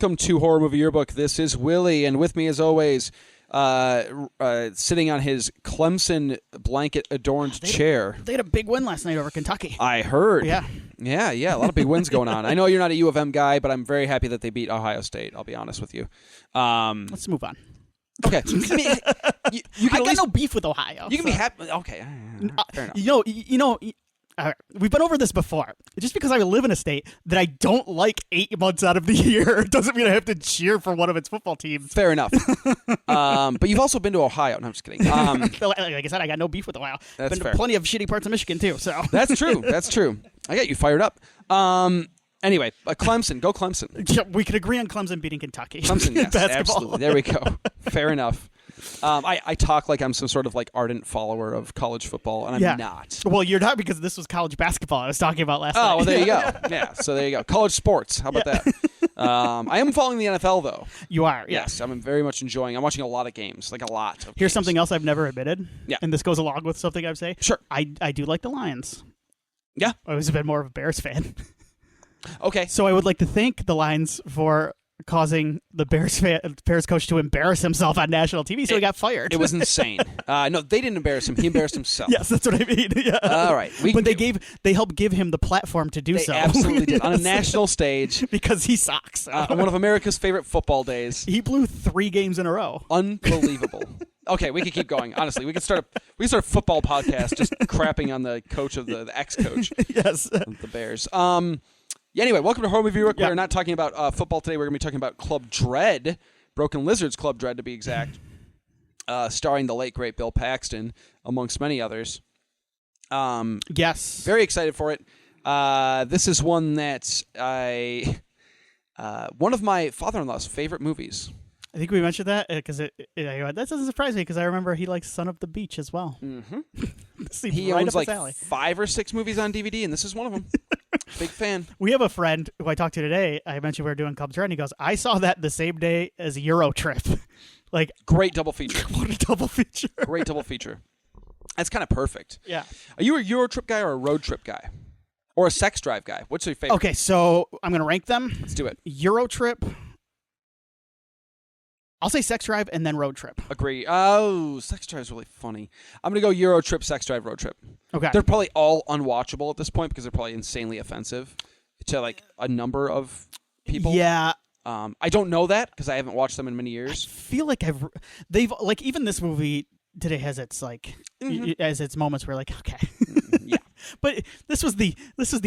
welcome to Horror Movie Yearbook. This is Willie, and with me as always, sitting on his Clemson blanket-adorned chair. They had a big win last night over Kentucky. I heard. Yeah. Yeah, a lot of big wins going on. I know you're not a U of M guy, but I'm very happy that they beat Ohio State, I'll be honest with you. Let's move on. Okay. I mean, you can I got no beef with Ohio. You can be happy. Okay, fair enough. You know, we've been over this before. Just because I live in a state that I don't like 8 months out of the year doesn't mean I have to cheer for one of its football teams. Fair enough. But you've also been to Ohio. No, I'm just kidding. Like I said, I got no beef with Ohio. That's been fair. to plenty of shitty parts of Michigan, too. So That's true. That's true. I got you fired up. Anyway, Clemson. Go Clemson. Yeah, we could agree on Clemson beating Kentucky. Clemson, yes, basketball. absolutely. There we go. Fair enough. I talk like I'm some sort of like ardent follower of college football, and I'm not. Well, you're not, because this was college basketball I was talking about last night. Oh, well, there you go. Yeah, so there you go. College sports. How about that? I am following the NFL, though. You are, Yes, I'm very much enjoying. I'm watching a lot of games, like a lot of Here's games. something else I've never admitted. Yeah. And this goes along with something I've said. Sure. I do like the Lions. Yeah. I've always been more of a Bears fan. Okay. So I would like to thank the Lions for causing the Bears coach to embarrass himself on national TV, so he got fired. It was insane. No, they didn't embarrass him. He embarrassed himself. Yes, that's what I mean. Yeah. All right. But they helped give him the platform to do They so. absolutely did. Yes. On a national stage. Because he sucks. On one of America's favorite football days. He blew 3 games in a row. Unbelievable. Okay, we could keep going. Honestly, we could start a football podcast just crapping on the coach of the ex-coach. Yes. Of the Bears. Yeah, anyway, welcome to Horror Movie Yearbook. Yeah. We're not talking about football today. We're going to be talking about Club Dread, Broken Lizards Club Dread to be exact, starring the late, great Bill Paxton, amongst many others. Yes. Very excited for it. This is one that one of my father-in-law's favorite movies. I think we mentioned that because that doesn't surprise me because I remember he likes Son of the Beach as well. Mm-hmm. He owns like 5 or 6 movies on DVD, and this is one of them. Big fan. We have a friend who I talked to today. I mentioned we were doing Club Dread, and he goes, I saw that the same day as Euro Trip. Like, great double feature. What a double feature. Great double feature. That's kind of perfect. Yeah. Are you a Euro Trip guy or a road trip guy? Or a sex drive guy? What's your favorite? Okay, so I'm going to rank them. Let's do it. Euro Trip. I'll say Sex Drive and then Road Trip. Agree. Oh, Sex Drive is really funny. I'm going to go Euro Trip, Sex Drive, Road Trip. Okay. They're probably all unwatchable at this point because they're probably insanely offensive to like a number of people. Yeah. I don't know that because I haven't watched them in many years. I feel like they've like even this movie today has its like as its moments where like okay. Yeah. But this was the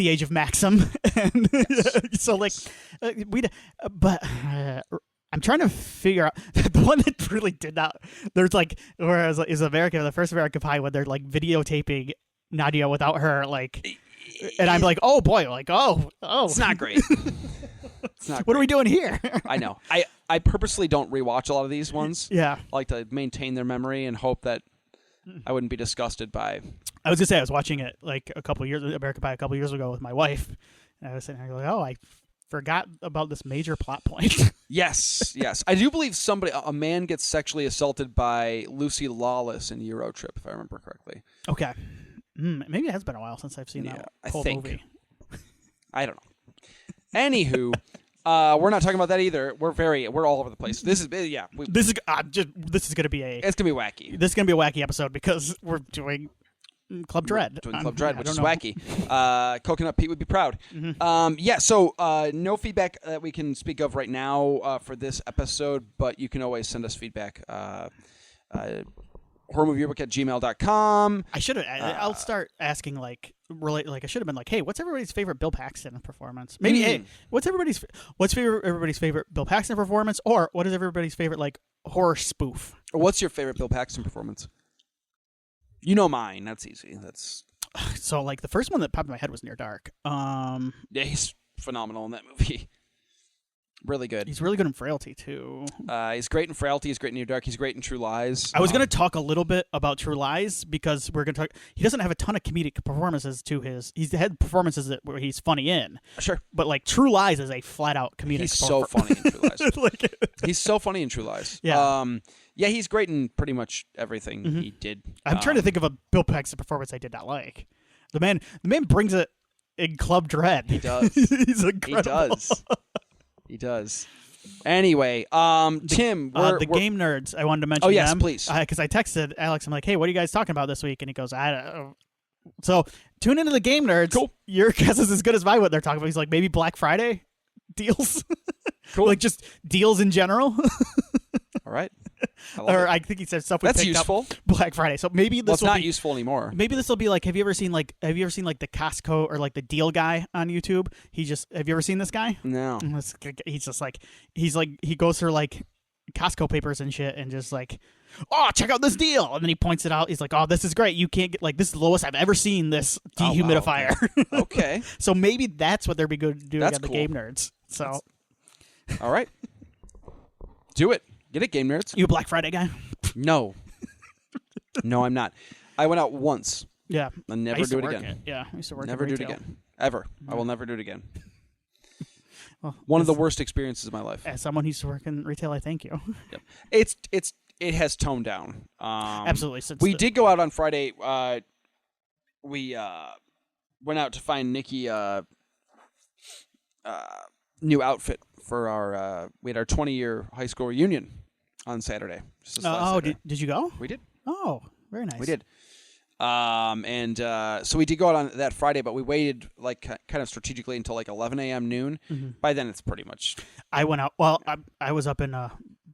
age of Maxim, and so like I'm trying to figure out the one that really did not. There's like, whereas is America, the first American Pie, when they're like videotaping Nadia without her, like, and I'm like, oh boy, like, oh, it's not great. It's not. What are we doing here? I know. I purposely don't rewatch a lot of these ones. Yeah, I like to maintain their memory and hope that I wouldn't be disgusted by. I was gonna say I was watching it like American Pie a couple years ago with my wife, and I was sitting there like, oh, I forgot about this major plot point. Yes. I do believe a man gets sexually assaulted by Lucy Lawless in Euro Trip, if I remember correctly. Okay. Maybe it has been a while since I've seen that whole movie. I don't know. Anywho, we're not talking about that either. We're all over the place. This is this is going to be it's going to be wacky. This is going to be a wacky episode because we're doing Club Dread. Doing Club Dread, which is wacky. Coconut Pete would be proud. Mm-hmm. So no feedback that we can speak of right now for this episode, but you can always send us feedback. horrormovieyearbook@gmail.com. I should have. I'll start asking I should have been like, hey, what's everybody's favorite Bill Paxton performance? Maybe hey, what's everybody's favorite Bill Paxton performance, or what is everybody's favorite like horror spoof? Or what's your favorite Bill Paxton performance? You know mine. That's easy. That's so like the first one that popped in my head was Near Dark. Yeah, he's phenomenal in that movie. Really good. He's really good in Frailty too. He's great in Frailty. He's great in Near Dark. He's great in True Lies. I was going to talk a little bit about True Lies because we're going to talk. He doesn't have a ton of comedic performances to his. He's had performances where he's funny in. Sure. But like True Lies is a flat out comedic. He's so funny in True Lies. He's so funny in True Lies. Yeah. Yeah, he's great in pretty much everything he did. I'm trying to think of a Bill Paxton performance I did not like. The man brings it in Club Dread. He does. He's incredible. He does. Anyway, Tim, the game nerds. I wanted to mention. Oh yes, them, please. Because I texted Alex. I'm like, hey, what are you guys talking about this week? And he goes, I don't know. So tune into the game nerds. Cool. Your guess is as good as mine. What they're talking about. He's like, maybe Black Friday deals. Cool. Like just deals in general. All right. I think he said stuff. That's useful. Black Friday. So maybe this Well, it's will not be useful anymore. Maybe this will be like. Have you ever seen like the Costco or like the deal guy on YouTube? Have you ever seen this guy? No. He's just like he goes through like Costco papers and shit and just like, oh, check out this deal, and then he points it out. He's like, oh, this is great. You can't get like this is the lowest I've ever seen this dehumidifier. Oh, wow. Okay. So maybe that's what they're be good doing That's at the cool. game nerds. So all right. Do it. Get it, game nerds. You a Black Friday guy? No. No, I'm not. I went out once. Yeah. I'll never do it again. Yeah, I used to work Never in do it retail. again. Ever. I will never do it again. Well, One of the worst experiences of my life. As someone who used to work in retail, I thank you. Yep. It has toned down. Absolutely. We did go out on Friday. We went out to find Nikki new outfit for our. We had our 20-year high school reunion on Saturday. Just this last Saturday. Did you go? We did. Oh, very nice. We did. So we did go out on that Friday, but we waited like kind of strategically until like 11 a.m. noon. Mm-hmm. By then, it's pretty much. I went out. Well, I was up in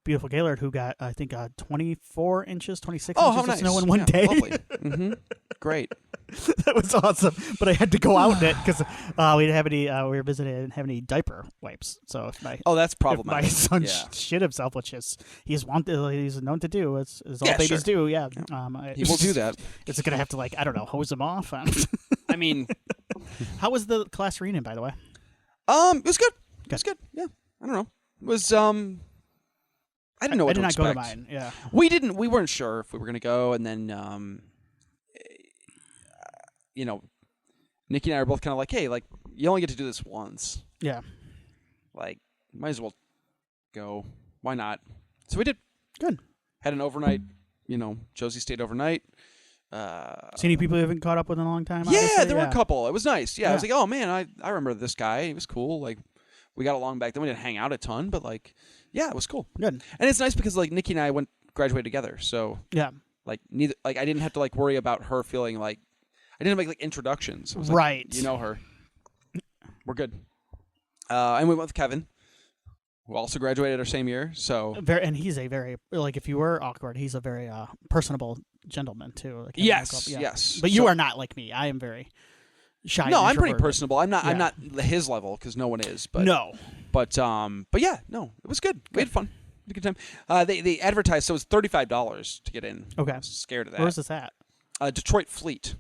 beautiful Gaylord, who got I think 24 inches, 26 inches of snow in one day. Lovely. Mm-hmm. Great. That was awesome. But I had to go out in it because we didn't have any. We were visiting. I didn't have any diaper wipes. So if that's problematic. If my son shit himself, which is he's known to do. It's all babies do. Yeah. He will do that. It's gonna have to like I don't know hose him off. I mean, how was the class reunion, by the way? It was good. It was good. Yeah. I don't know. It was I didn't know what to expect. I did not go to mine. Yeah. We weren't sure if we were gonna go, and then Nikki and I were both kind of like, hey, like you only get to do this once. Yeah. Like, might as well go. Why not? So we did. Good. Had an overnight. Josie stayed overnight. See any people you haven't caught up with in a long time? Yeah, there were a couple. It was nice. Yeah, I was like, oh man, I remember this guy. He was cool. Like, we got along back then. We didn't hang out a ton, but like, yeah, it was cool. Good. And it's nice because like Nikki and I graduated together, so yeah, like I didn't have to like worry about her feeling like I didn't make like introductions. I was right. Like, you know her. We're good. And we went with Kevin, who also graduated our same year. So and he's a very like if you were awkward, he's a very personable gentleman too. Like, yes. But you are not like me. I am very shy. No, I'm pretty personable. I'm not. Yeah. I'm not his level because no one is. But no. But yeah, no, it was good. We had fun. We had a good time. They advertised, so it was $35 to get in. Okay. I was scared of that. Where's this at? Detroit Fleet.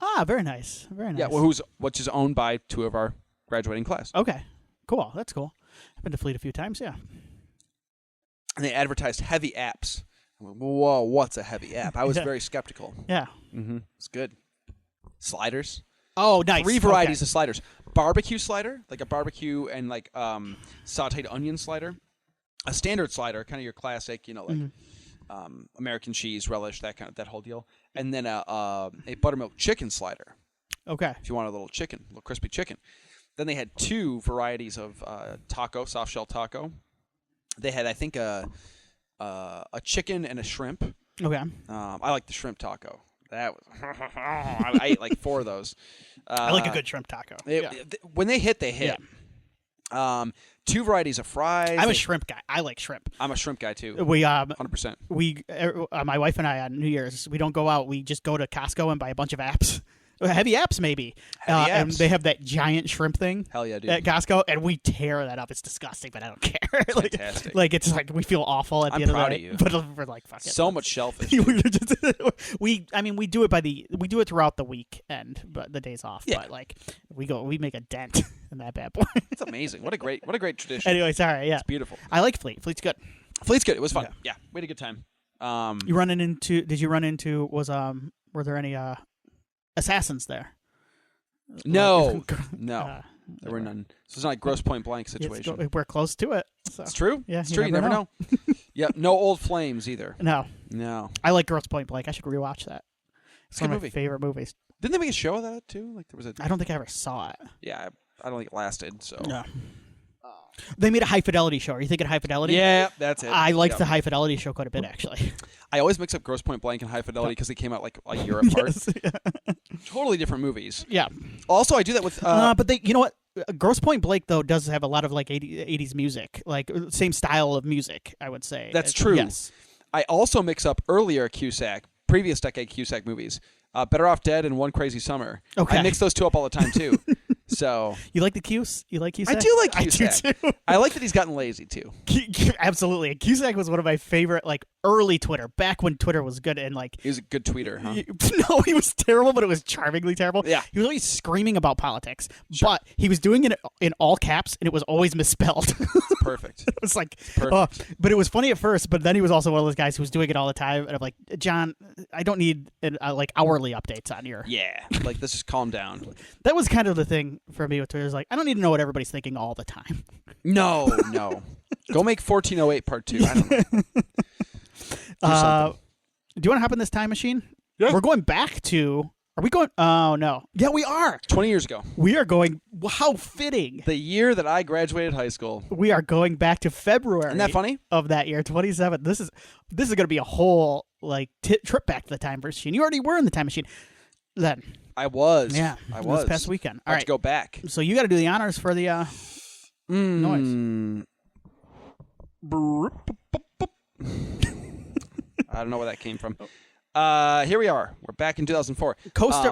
Ah, very nice. Very nice. Yeah, which is owned by two of our graduating class. Okay. Cool. That's cool. I've been to Fleet a few times. Yeah. And they advertised heavy apps. I went, whoa, what's a heavy app? I was very skeptical. Yeah. Mm-hmm. It's good. Sliders. Oh, nice. 3 varieties of sliders. Barbecue slider, like a barbecue and like sauteed onion slider. A standard slider, kind of your classic, American cheese, relish, that whole deal. And then a buttermilk chicken slider. Okay. If you want a little crispy chicken. Then they had 2 varieties of taco, soft shell taco. They had, I think, a chicken and a shrimp. Okay. I like the shrimp taco. That was I ate like 4 of those. I like a good shrimp taco. When they hit, they hit. Yeah. 2 varieties of fries. I'm a shrimp guy. I like shrimp. I'm a shrimp guy too. 100%. My wife and I on New Year's, we don't go out. We just go to Costco and buy a bunch of apps. Heavy apps, maybe. And they have that giant shrimp thing. Hell yeah, dude. At Costco, and we tear that up. It's disgusting, but I don't care. Fantastic. Like it's like we feel awful at the end of the day. I'm But we're like, fuck it. So much shellfish. we do it throughout the weekend, but the days off. Yeah. But like we make a dent in that bad boy. It's amazing. What a great tradition. Anyway, sorry. Yeah, it's beautiful. I like Fleet. Fleet's good. Fleet's good. It was fun. Yeah, we had a good time. Did you run into were there any assassins there? No, there were none. So it's not a gross point blank situation. We're close to it. So. It's true. Yeah, it's true. You never know. Yep. No old flames either. No. I like Gross Point Blank. I should rewatch that. It's one of my favorite movies. Didn't they make a show of that too? Like there was I don't think I ever saw it. Yeah, I don't think it lasted. So no. They made a High Fidelity show. Are you thinking High Fidelity? Yeah, that's it. I liked the High Fidelity show quite a bit, actually. I always mix up Grosse Pointe Blank and High Fidelity because they came out like a year apart. Yes. Totally different movies. Yeah. Also, I do that with. But they, you know what? Grosse Pointe Blank though does have a lot of like 80s music, like same style of music. I would say that's true. Yes. I also mix up earlier Cusack, previous decade Cusack movies. Better Off Dead and One Crazy Summer. Okay. I mix those two up all the time too. So you like the Cuse? You like Cusack? I do like Cusack. I do too. I like that he's gotten lazy too. Absolutely. Cusack was one of my favorite, like early Twitter, back when Twitter was good and like. He was a good tweeter, huh? No, he was terrible, but it was charmingly terrible. Yeah. He was always screaming about politics, Sure. but he was doing it in all caps, and it was always misspelled. Perfect. It was like, Perfect. but it was funny at first. But then he was also one of those guys who was doing it all the time, and I'm like, John, I don't need like hourly updates on your. Yeah, like let's just calm down. That was kind of the thing for me with Twitter. Is like, I don't need to know what everybody's thinking all the time. No. Go make 1408 Part 2. I don't know. Do you want to hop in this time machine? Yeah. We're going back to. Are we going? Oh no. Yeah, we are. 20 years ago. We are going. How fitting. The year that I graduated high school. We are going back to February. Isn't that funny? Of that year, 27. This is going to be a whole like trip back to the time machine. You already were in the time machine. Then. I was. Yeah. I was. This past weekend. All Let's right. go back. So you got to do the honors for the noise. I don't know where that came from. Here we are. We're back in 2004.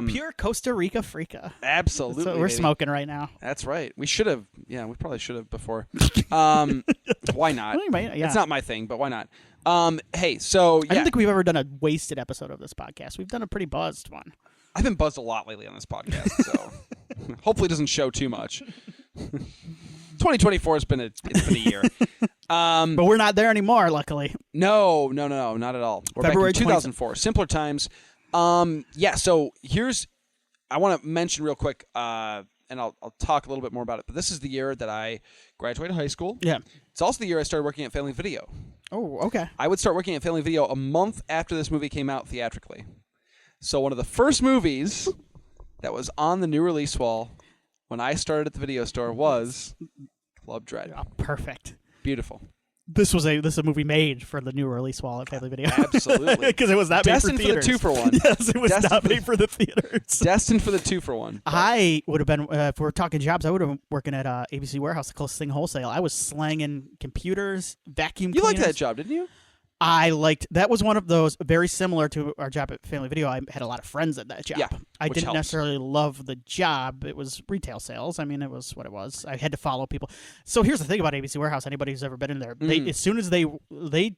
Pure Costa Rica Freaka. Absolutely. So we're baby. smoking right now. That's right. We should have. Yeah, we probably should have before. Why not? Yeah. It's not my thing, but why not? Hey, so yeah. I don't think we've ever done a wasted episode of this podcast. We've done a pretty buzzed one. I've been buzzed a lot lately on this podcast, so hopefully it doesn't show too much. 2024 has been a year. But we're not there anymore, luckily. No, not at all. We're February back in 2004. Simpler times. Yeah, so I want to mention real quick, and I'll talk a little bit more about it, but this is the year that I graduated high school. Yeah. It's also the year I started working at Family Video. Oh, okay. I would start working at Family Video a month after this movie came out theatrically. So one of the first movies that was on the new release wall when I started at the video store was Club Dread. Oh, perfect. Beautiful. This is a movie made for the new release wall at Family Video. Absolutely. Because it was not Destined made for theaters. for the 2-for-1. Yes, it was not made for the theaters. Destined for the 2-for-1. I would have been, if we're talking jobs, I would have been working at ABC Warehouse, the closest thing wholesale. I was slanging computers, vacuum You cleaners. liked that job, didn't you? That was one of those very similar to our job at Family Video. I had a lot of friends at that job. Yeah, I which didn't helps. necessarily love the job. It was retail sales. I mean, it was what it was. I had to follow people. So here's the thing about ABC Warehouse. Anybody who's ever been in there, as soon as they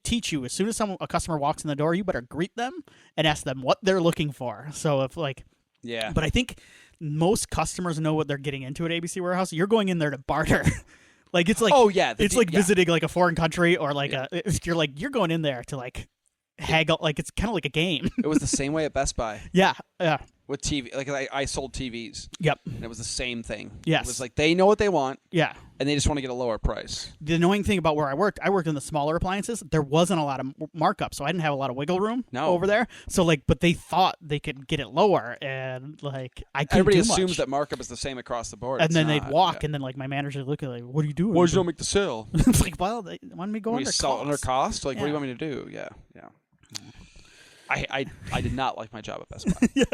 teach you, as soon as a customer walks in the door, you better greet them and ask them what they're looking for. So if Yeah. But I think most customers know what they're getting into at ABC Warehouse. You're going in there to barter. It's like it's like visiting like a foreign country or you're going in there to like haggle, like it's kind of like a game. It was the same way at Best Buy. Yeah. With TV, like I sold TVs. Yep. And it was the same thing. Yes. It was like they know what they want. Yeah. And they just want to get a lower price. The annoying thing about where I worked in the smaller appliances. There wasn't a lot of markup, so I didn't have a lot of wiggle room over there. So but they thought they could get it lower, and I couldn't Everybody do assumes much. that markup is the same across the board. And It's then not. they'd walk, Yeah. and then my manager would look at like, "What are you doing? Why did you don't make the sale? It's like, well, they wanted me to go We sell under cost? Like, what do you Yeah. want me to do? Yeah. I did not like my job at Best Buy.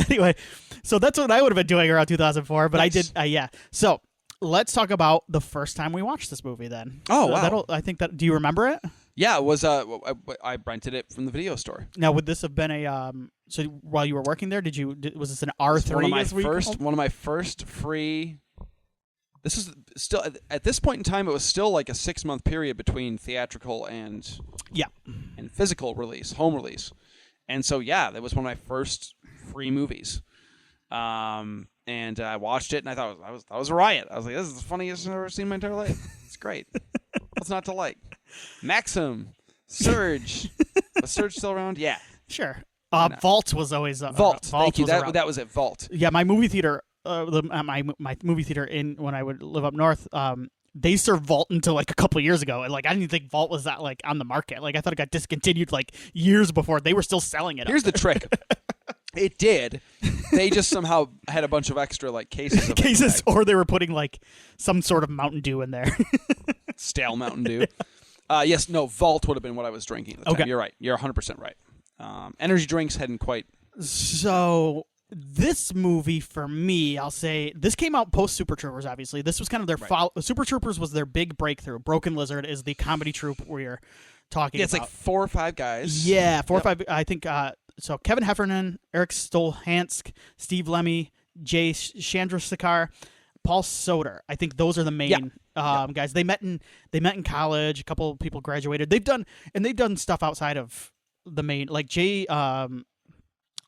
Anyway, so that's what I would have been doing around 2004, but Nice. I did, yeah. So let's talk about the first time we watched this movie then. Oh, wow. I think that, do you remember it? Yeah, it was. I rented it from the video store. Now, would this have been so while you were working there, was this an R3? One of my first free. This is still at this point in time. It was still like a 6-month period between theatrical and physical release, home release, and so that was one of my first free movies. And I watched it, and I thought that was a riot. I was like, this is the funniest I've ever seen in my entire life. It's great. What's not to like? Maxim, Surge. Was Surge still around? Yeah, Sure. Vault was always Vault. Thank you. Was That was at Vault. Yeah, my movie theater. My movie theater when I would live up north, they served Vault until like a couple of years ago, and I didn't even think Vault was that on the market. I thought it got discontinued years before. They were still selling it. Here's the trick. It did. They just somehow had a bunch of extra like cases of cases, or they were putting like some sort of Mountain Dew in there. Stale Mountain Dew. Yes, no, Vault would have been what I was drinking at the time. You're right. You're 100% right. Energy drinks hadn't quite. So this movie, for me, I'll say, this came out post Super Troopers, obviously. This was kind of their Super Troopers was their big breakthrough. Broken Lizard is the comedy troupe we're talking about. Yeah, it's like 4 or 5 guys. Yeah, 4 or 5. I think, so Kevin Heffernan, Eric Stolhansk, Steve Lemmy, Jay Chandrasekhar, Paul Soter. I think those are the main guys. They met in college. A couple of people graduated. They've done stuff outside of the main, like Jay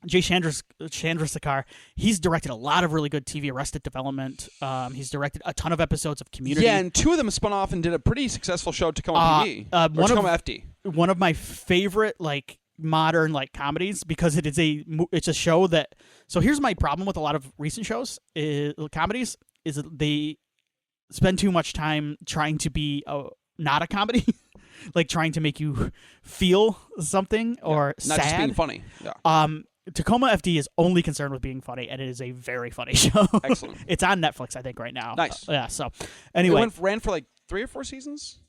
Chandrasekhar. He's directed a lot of really good TV. Arrested Development. He's directed a ton of episodes of Community. Yeah, and 2 of them spun off and did a pretty successful show, Tacoma PD. Tacoma FD. One of my favorite like modern like comedies, because it's a show that. So here's my problem with a lot of recent shows, comedies, is that they spend too much time trying to be not a comedy. Like trying to make you feel something or not sad. Just being funny. Yeah. Tacoma FD is only concerned with being funny, and it is a very funny show. Excellent. It's on Netflix, I think, right now. Nice. Yeah. So, anyway, it ran for like 3 or 4 seasons.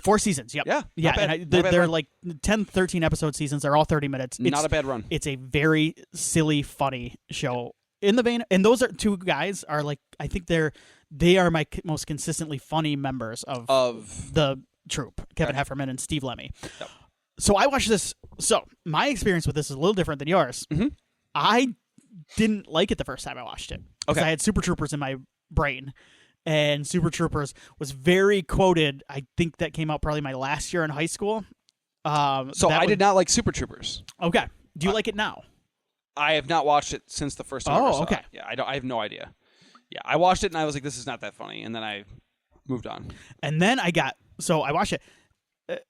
4 seasons. Yep. Yeah. Yeah. And they're like 10, 13 episode seasons. They're all 30 minutes. Not a bad run. It's a very silly, funny show in the vein. And those 2 guys are like, I think they are my most consistently funny members of the troupe, Kevin Heffernan and Steve Lemmy. Yep. So I watched this. So my experience with this is a little different than yours. Mm-hmm. I didn't like it the first time I watched it. Because I had Super Troopers in my brain. And Super Troopers was very quoted. I think that came out probably my last year in high school. Did not like Super Troopers. Okay. Do you like it now? I have not watched it since the first time I saw okay. it. Yeah, I have no idea. Yeah, I watched it and I was like, this is not that funny. And then I moved on. And then I watched it.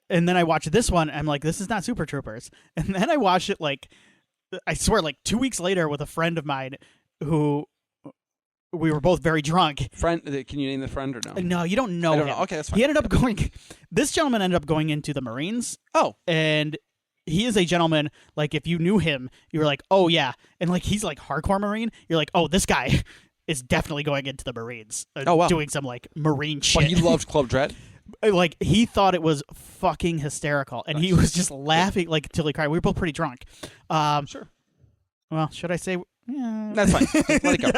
And then I watched this one, and I'm like, this is not Super Troopers. And then I watched it, like, I swear, like 2 weeks later with a friend of mine who we were both very drunk. Friend? Can you name the friend or no? No, you don't know I don't him. know. Okay, that's fine. He ended up this gentleman ended up going into the Marines. Oh. And he is a gentleman, like, if you knew him, you were like, oh, yeah. And, like, he's, like, hardcore Marine. You're like, oh, this guy is definitely going into the Marines. Doing some, like, Marine shit. But he loved Club Dread? Like, he thought it was fucking hysterical, and he was just laughing like till he cried. We were both pretty drunk. Sure. Well, should I say? Yeah. That's fine. Let it go.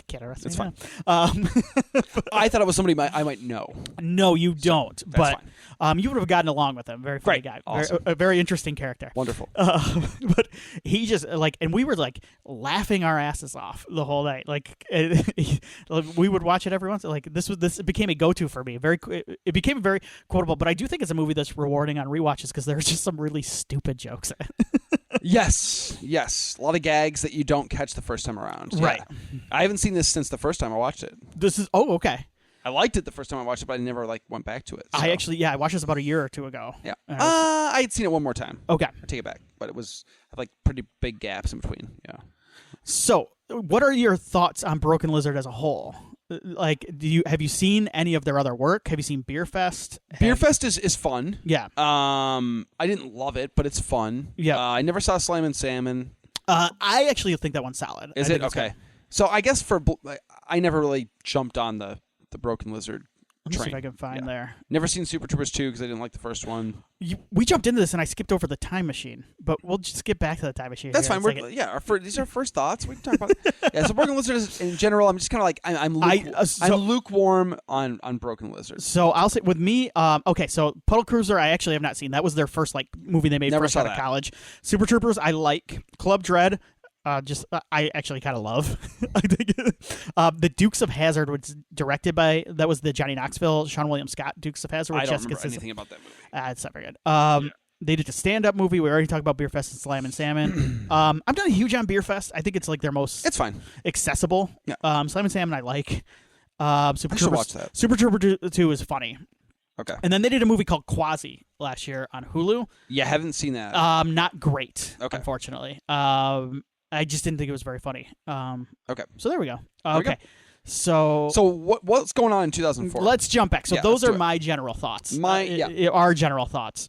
Can't arrest It's me. Fine. I thought it was somebody I might know. No, you don't. That's but you would have gotten along with him. Very funny guy. Awesome. A very interesting character. Wonderful. But he just like, and we were like laughing our asses off the whole night. Like we would watch it every once. Like this became a go-to for me. It became very quotable. But I do think it's a movie that's rewarding on rewatches because there's just some really stupid jokes in it. Yes. A lot of gags that you don't catch the first time around. Right. Yeah. I haven't seen this since the first time I watched it. Okay. I liked it the first time I watched it, but I never went back to it. So. I watched this about a year or 2 ago. Yeah. I had seen it one more time. Okay. I take it back, but it was like pretty big gaps in between. Yeah. So, what are your thoughts on Broken Lizard as a whole? Like, have you seen any of their other work? Have you seen Beer Fest? Beer Fest is fun. Yeah. I didn't love it, but it's fun. Yeah. I never saw Slime and Salmon. I actually think that one's solid. Is it okay? Good. So I guess I never really jumped on the Broken Lizard Let me train. see if I can find there. Never seen Super Troopers 2 because I didn't like the first one. We jumped into this and I skipped over the time machine, but we'll just get back to the time machine. That's fine. These are our first thoughts. We can talk about it. Yeah, so Broken Lizard is, in general, I'm just kind of like, I'm lukewarm on Broken Lizard. So I'll say with me, okay, so Puddle Cruiser, I actually have not seen. That was their first like movie they made fresh out of college. Super Troopers, I like. Club Dread, I actually kind of love. I think the Dukes of Hazzard was directed by, that was the Johnny Knoxville, Sean William Scott Dukes of Hazzard. I don't remember anything about that movie. It's not very good. They did a stand-up movie. We already talked about Beer Fest and Slime and Salmon. I'm not huge on Beer Fest. I think it's like their most it's fine. accessible. Yeah. Slime and Salmon I like. Super Troopers, watch that. Super Trooper 2 is funny. Okay. And then they did a movie called Quasi last year on Hulu. Yeah, haven't seen that. Not great, unfortunately. I just didn't think it was very funny. Okay. So there we go. Okay. So what's going on in 2004? Let's jump back. So those are my general thoughts. Our general thoughts.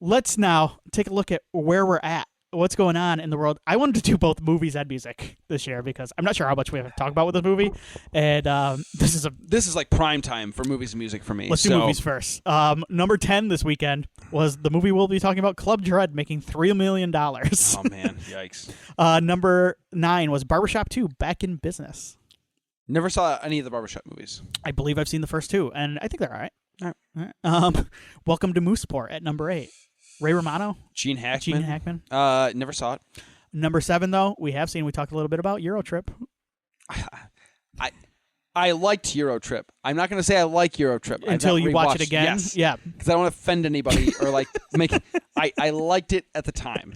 Let's now take a look at where we're at what's going on in the world. I wanted to do both movies and music this year because I'm not sure how much we have to talk about with this movie. And this is like prime time for movies and music for me. Let's do movies first. Number 10 this weekend was the movie we'll be talking about, Club Dread, making $3 million. Oh, man. Yikes. Number 9 was Barbershop 2, Back in Business. Never saw any of the Barbershop movies. I believe I've seen the first 2, and I think they're all right. All right. Welcome to Mooseport at number 8. Ray Romano. Gene Hackman. Never saw it. Number 7, though, we talked a little bit about Eurotrip. I liked Eurotrip. I'm not going to say I like Eurotrip. Until you watch it again? Yes. Yeah. Because I don't want to offend anybody or make I liked it at the time.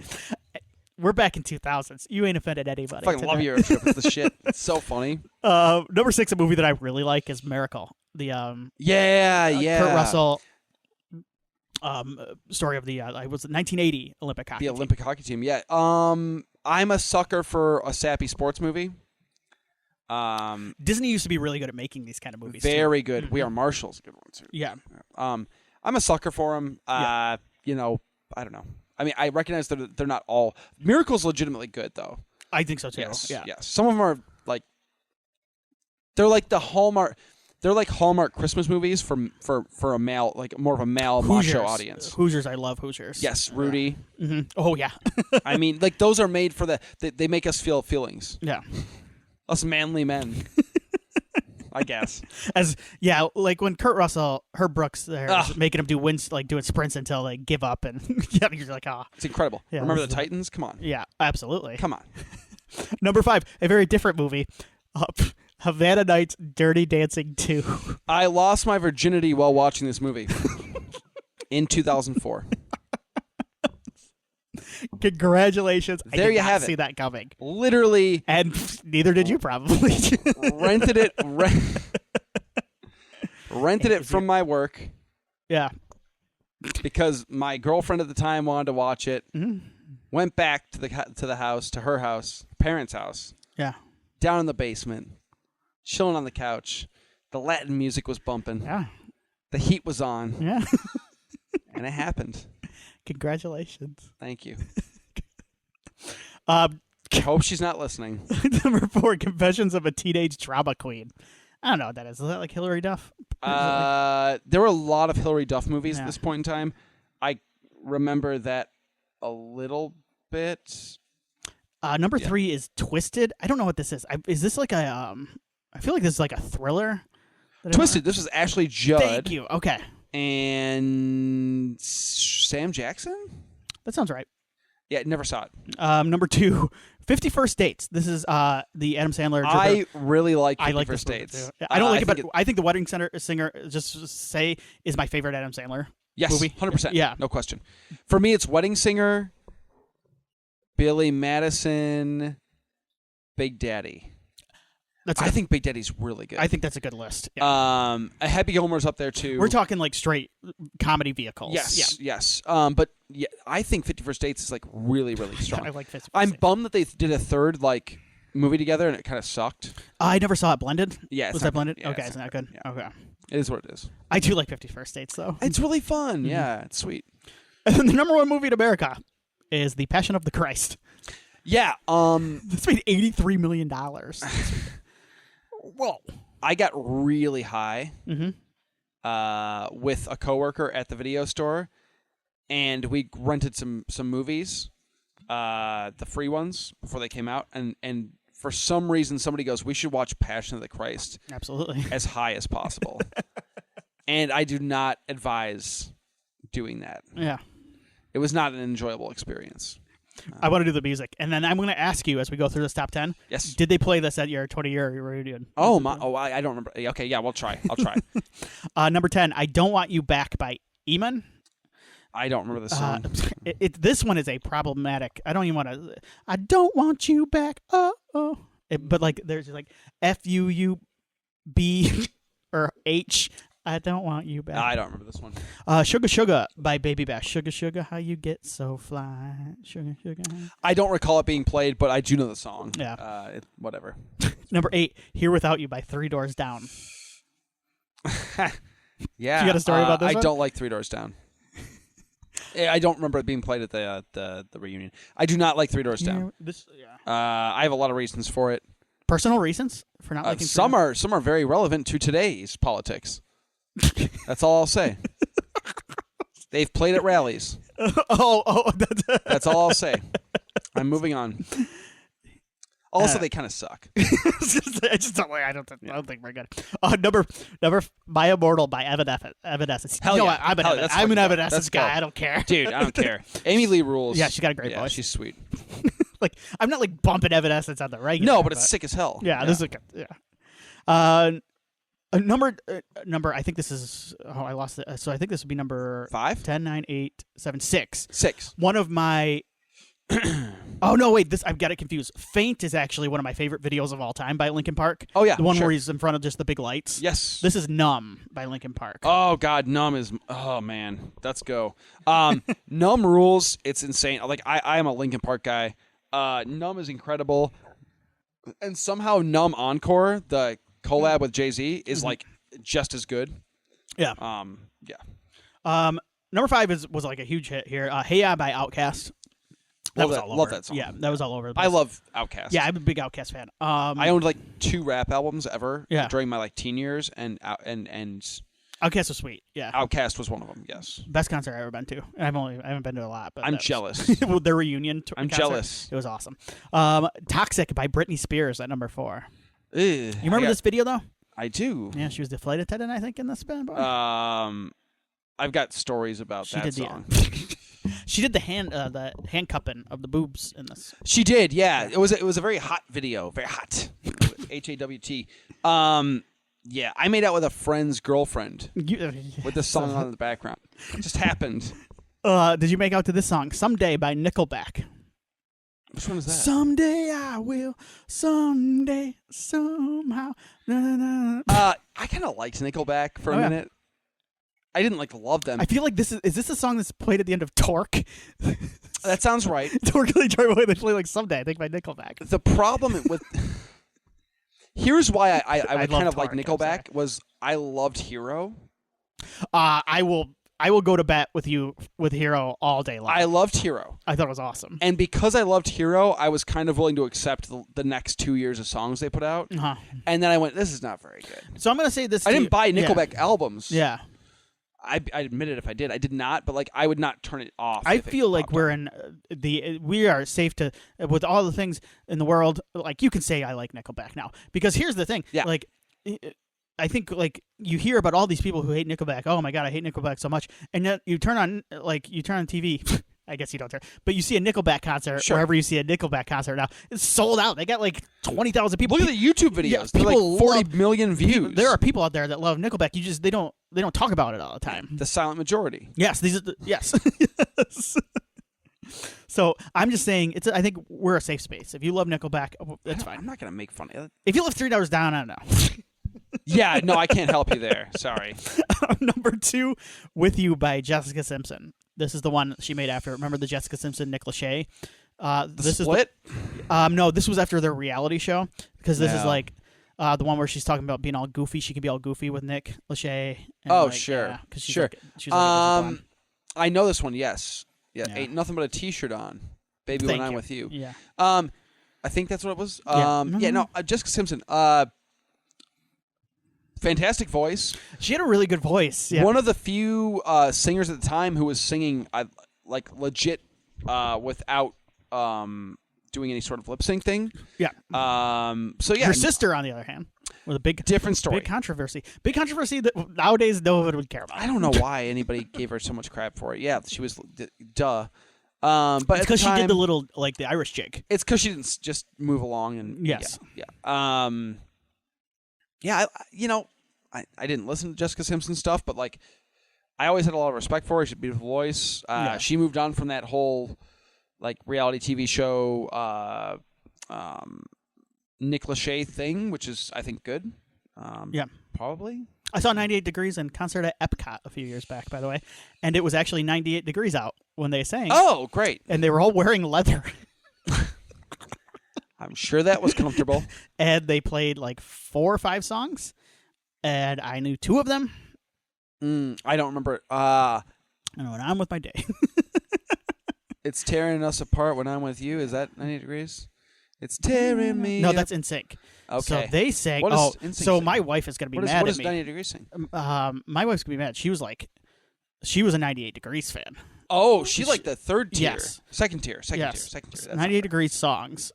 We're back in 2000s. You ain't offended anybody. I fucking love Eurotrip. It's the shit. It's so funny. Number 6, a movie that I really like is Miracle. The Kurt Russell story of the was 1980 Olympic hockey team. Olympic hockey team. Yeah. I'm a sucker for a sappy sports movie. Disney used to be really good at making these kind of movies. Very too. good. Mm-hmm. We Are Marshall's a good one too. Yeah. I'm a sucker for them. I don't know. I mean, I recognize that they're not all. Miracle's legitimately good though. I think so too. Yes. Yeah. Yes. Some of them are like. They're like the Hallmark. They're like Hallmark Christmas movies for a male, like more of a male macho audience. Hoosiers, I love Hoosiers. Yes, Rudy. Mm-hmm. Oh yeah. I mean, like those are made for they make us feel feelings. Yeah. Us manly men. I guess. Like when Kurt Russell, Herb Brooks, they're making him doing sprints until they give up, and you're like, it's incredible. Yeah, remember the Titans? Come on. Yeah, absolutely. Come on. Number 5, a very different movie. Havana Nights, Dirty Dancing 2. I lost my virginity while watching this movie in 2004. Congratulations. There you have it. I did not see that coming. Literally. And neither did you probably. rented it from my work. Yeah. Because my girlfriend at the time wanted to watch it. Mm-hmm. Went back to the house, to her house, parents' house. Yeah. Down in the basement. Chilling on the couch. The Latin music was bumping. Yeah. The heat was on. Yeah. And it happened. Congratulations. Thank you. I hope she's not listening. Number 4, Confessions of a Teenage Drama Queen. I don't know what that is. Is that like Hilary Duff? There were a lot of Hilary Duff movies at this point in time. I remember that a little bit. Number 3 is Twisted. I don't know what this is. Is this like a... I feel like this is like a thriller. Twisted. This was Ashley Judd. Thank you. Okay. And Sam Jackson? That sounds right. Yeah, never saw it. Number 2, 50 First Dates. This is the Adam Sandler. I really like 50 First Dates. I don't like it, but I think The Wedding Singer, just say, is my favorite Adam Sandler movie. 100%. Yeah. No question. For me, it's Wedding Singer, Billy Madison, Big Daddy. I think Big Daddy's really good. I think that's a good list. Yeah. Happy Gilmore's up there too. We're talking like straight comedy vehicles. Yes. But yeah, I think 50 First Dates is like really, really strong. I like 50 First I'm Dates. bummed that they did a third like movie together and it kind of sucked. I never saw it blended. Yeah, was that blended? Yeah, okay, it's not good. Yeah. Okay, it is what it is. I do like 50 First Dates though. It's really fun. Mm-hmm. Yeah, it's sweet. And then the number 1 movie in America is The Passion of the Christ. Yeah. This made $83 million. Whoa. I got really high Mm-hmm. with a coworker at the video store, and we rented some movies, the free ones before they came out, and for some reason somebody goes, we should watch Passion of the Christ Absolutely. as high as possible. And I do not advise doing that. Yeah. It was not an enjoyable experience. I want to do the music, and then I'm going to ask you as we go through this top 10. Yes. Did they play this at your 20-year reunion? Oh my! Oh, I don't remember. Okay, yeah, we'll try. I'll try. Number 10, "I Don't Want You Back" by Eamon. I don't remember the song. This one is a problematic. I don't even want to. I don't want you back. But like, there's like FUUB or H. I don't want you back. I don't remember this one. Sugar Sugar by Baby Bash. Sugar Sugar, how you get so fly. Sugar Sugar. I don't recall it being played, but I do know the song. Yeah. Whatever. Number 8, Here Without You by Three Doors Down. Yeah. You got a story about this I one? don't like Three Doors Down. I don't remember it being played at the reunion. I do not like Three Doors Down. I have a lot of reasons for it. Personal reasons for not liking. Some are very relevant to today's politics. That's all I'll say. They've played at rallies. That's all I'll say. I'm moving on. Also, they kind of suck. I don't think we're good. Number My Immortal by Evanescence. Hell yeah. I'm an Evanescence guy. I don't care. Dude, I don't care. Amy Lee rules. Yeah, she got a great voice. She's sweet. Like, I'm not like bumping Evanescence on the regular. No, but it's sick as hell. Yeah, this is good. Number, I think this is, I lost it. So I think this would be number 5? 10, 9, 8, 7, 6. 6. One of my, oh no, wait, I've got it confused. Faint is actually one of my favorite videos of all time by Linkin Park. Oh yeah. The one where he's in front of just the big lights. Yes. This is Numb by Linkin Park. Oh God, Numb is, oh man, let's go. Numb rules. It's insane. Like I am a Linkin Park guy. Numb is incredible. And somehow Numb Encore, the collab with Jay-Z, is like just as good. Yeah. Number 5 was like a huge hit here. Hey Ya by Outkast. That was all over. Love that song. Yeah, that was all over the place. I love Outkast. Yeah, I'm a big Outkast fan. I owned like 2 rap albums ever during my like teen years, and Outkast was sweet. Yeah, Outkast was one of them. Yes, best concert I've ever been to. I haven't been to a lot, but I'm jealous. Their reunion. I'm concert, jealous. It was awesome. Toxic by Britney Spears at number 4. Ugh, you remember this video though? I do. Yeah, she was the flight attendant, I think, in this band. I've got stories about that song. She did the handcuffing of the boobs in this. She did, yeah. It was a very hot video, very hot. HAWT. Yeah, I made out with a friend's girlfriend with this song on in the background. It just happened. Did you make out to this song, Someday by Nickelback? Which one is that? Someday I will, someday, somehow. Na, na, na. I kind of liked Nickelback for a minute. I didn't love them. I feel like is this a song that's played at the end of Torque? That sounds right. Torque Really Drive Away. They play like Someday, I think, by Nickelback. The problem with here's why I would kind of like Nickelback was I loved Hero. I will go to bat with you with Hero all day long. I loved Hero. I thought it was awesome. And because I loved Hero, I was kind of willing to accept the next 2 years of songs they put out. Uh-huh. And then I went, this is not very good. So I'm going to say this. I didn't buy Nickelback albums. Yeah. I admit it if I did. I did not, but I would not turn it off. I feel like we are safe to, with all the things in the world, like you can say I like Nickelback now. Because here's the thing. Yeah. I think you hear about all these people who hate Nickelback. Oh my God, I hate Nickelback so much. And then you turn on TV. I guess you don't turn, but you see a Nickelback concert. Sure. Wherever you see a Nickelback concert now, it's sold out. They got 20,000 people. Look at the YouTube videos. Yeah, they're 40 million views. There are people out there that love Nickelback. They don't talk about it all the time. The silent majority. Yes, yes. Yes. So I'm just saying, I think we're a safe space. If you love Nickelback, that's fine. I'm not gonna make fun of it. If you live 3 Doors Down, I don't know. Yeah, no, I can't help you there. Sorry. Number 2, With You by Jessica Simpson. This is the one she made after. Remember the Jessica Simpson, Nick Lachey? This Split? No, this was after their reality show because this is the one where she's talking about being all goofy. She can be all goofy with Nick Lachey. And sure. Yeah, sure. I know this one, yes. Yeah, Ain't Nothing But a T-Shirt On. Baby, When I'm With You. Yeah. I think that's what it was. Jessica Simpson. Fantastic voice. She had a really good voice. Yeah. One of the few singers at the time who was singing legit without doing any sort of lip sync thing. Yeah. Her sister, on the other hand, with a different story. Big controversy that nowadays no one would care about. I don't know why anybody gave her so much crap for it. Yeah, she was duh. But it's because she did the little the Irish jig. It's because she didn't just move along and yes. I didn't listen to Jessica Simpson stuff, but I always had a lot of respect for her. She had a beautiful voice. She moved on from that whole reality TV show Nick Lachey thing, which is I think good. Probably. I saw 98 Degrees in concert at Epcot a few years back, by the way, and it was actually 98 degrees out when they sang. Oh, great! And they were all wearing leather. I'm sure that was comfortable. And they played 4 or 5 songs. And I knew 2 of them. I don't remember. I know, and I'm with my day. It's tearing us apart when I'm with you. Is that 90 Degrees? It's tearing me. No, that's NSYNC. Okay. So they sang. What does NSYNC so sing? my wife is gonna be What mad does at 90 me. Degrees sing? My wife's gonna be mad. She was a 98 Degrees fan. Oh, she like the third tier. Yes. Second tier. Second Yes. tier. That's 98 Degrees songs.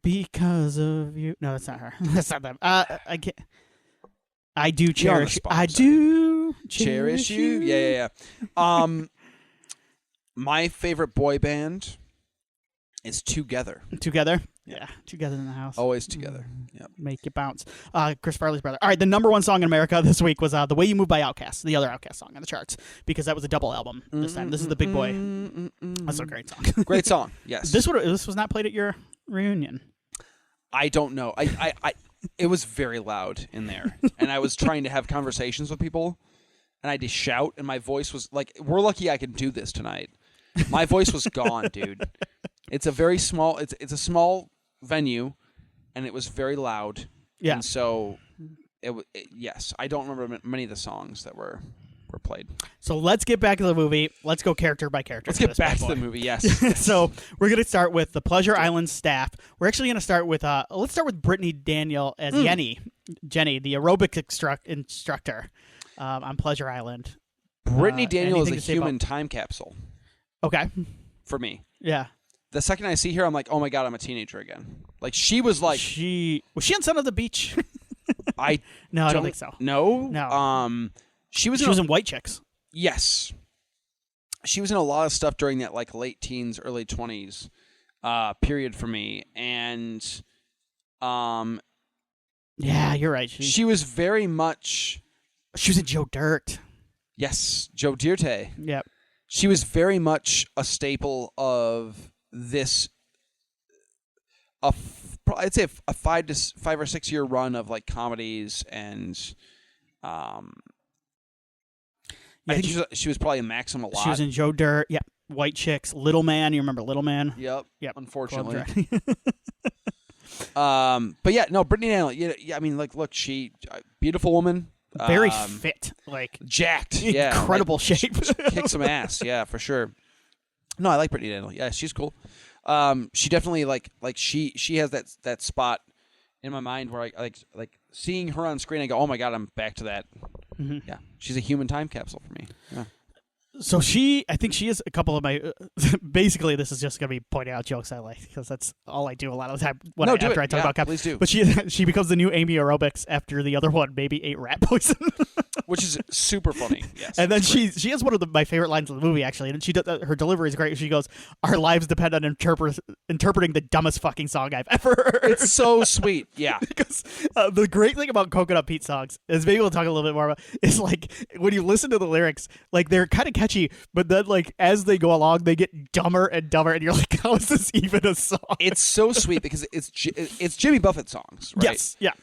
Because of you. No, that's not her. That's not them. I can't. I do cherish. I do cherish you. Yeah. My favorite boy band is Together. Together. Yeah, Together in the House. Always Together. Yep. Make you bounce. Chris Farley's brother. All right, the number one song in America this week was "The Way You Move" by Outkast, the other Outkast song on the charts, because that was a double album this time. This is the Big Boy. That's a great song. Great song. Yes. This was not played at your reunion. I don't know. It was very loud in there, and I was trying to have conversations with people, and I had to shout, and my voice was like, "We're lucky I can do this tonight." My voice was gone, dude. It's a very small. It's a small venue, and it was very loud. Yeah. And so, yes, I don't remember many of the songs that were played. So let's get back to the movie. Let's go character by character. Let's get back to the movie. Yes. So we're going to start with the Pleasure Island staff. We're actually going to start with let's start with Brittany Daniel as Jenny, the aerobic instructor on Pleasure Island. Brittany Daniel is a human about... time capsule. Okay. For me. Yeah. The second I see her, I'm like, oh my God, I'm a teenager again. Like, she was like... Was she on Son of the Beach? I don't think so. No? She was in White Chicks. Yes. She was in a lot of stuff during that like late teens, early 20s period for me. And yeah, you're right. She was very much... She was in Joe Dirt. Yes, Joe Dirt. Yep. She was very much a staple of this... I'd say a 5 or 6 year run of like comedies, and I think she was probably in Maxim a lot. She was in Joe Dirt. Yep. White Chicks. Little Man. You remember Little Man? Yep. Unfortunately. But yeah, no, Brittany Daniel. Yeah, I mean, like, look, she beautiful woman. Very fit, like jacked. Yeah, incredible like, shape. Kick some ass. Yeah, for sure. No, I like Brittany Daniel. Yeah, she's cool. She definitely like she has that spot in my mind where I like seeing her on screen. I go, oh my God, I'm back to that. Mm-hmm. Yeah, she's a human time capsule for me. Yeah. So I think she is a couple of my. Basically, this is just going to be pointing out jokes I like, because that's all I do a lot of the time. After I talk about cops. Please do. But she becomes the new Amy Aerobics after the other one maybe ate rat poison, which is super funny. Yes, and then she has one of my favorite lines of the movie, actually, and she does, her delivery is great. She goes, "Our lives depend on interpreting the dumbest fucking song I've ever heard." It's so sweet. Yeah, because the great thing about Coconut Pete songs is, maybe we'll talk a little bit more about, is like when you listen to the lyrics, like they're kind of catchy, but then like as they go along, they get dumber and dumber, and you're like, how is this even a song? It's so sweet because it's Jimmy Buffett songs, right? Yes, yeah.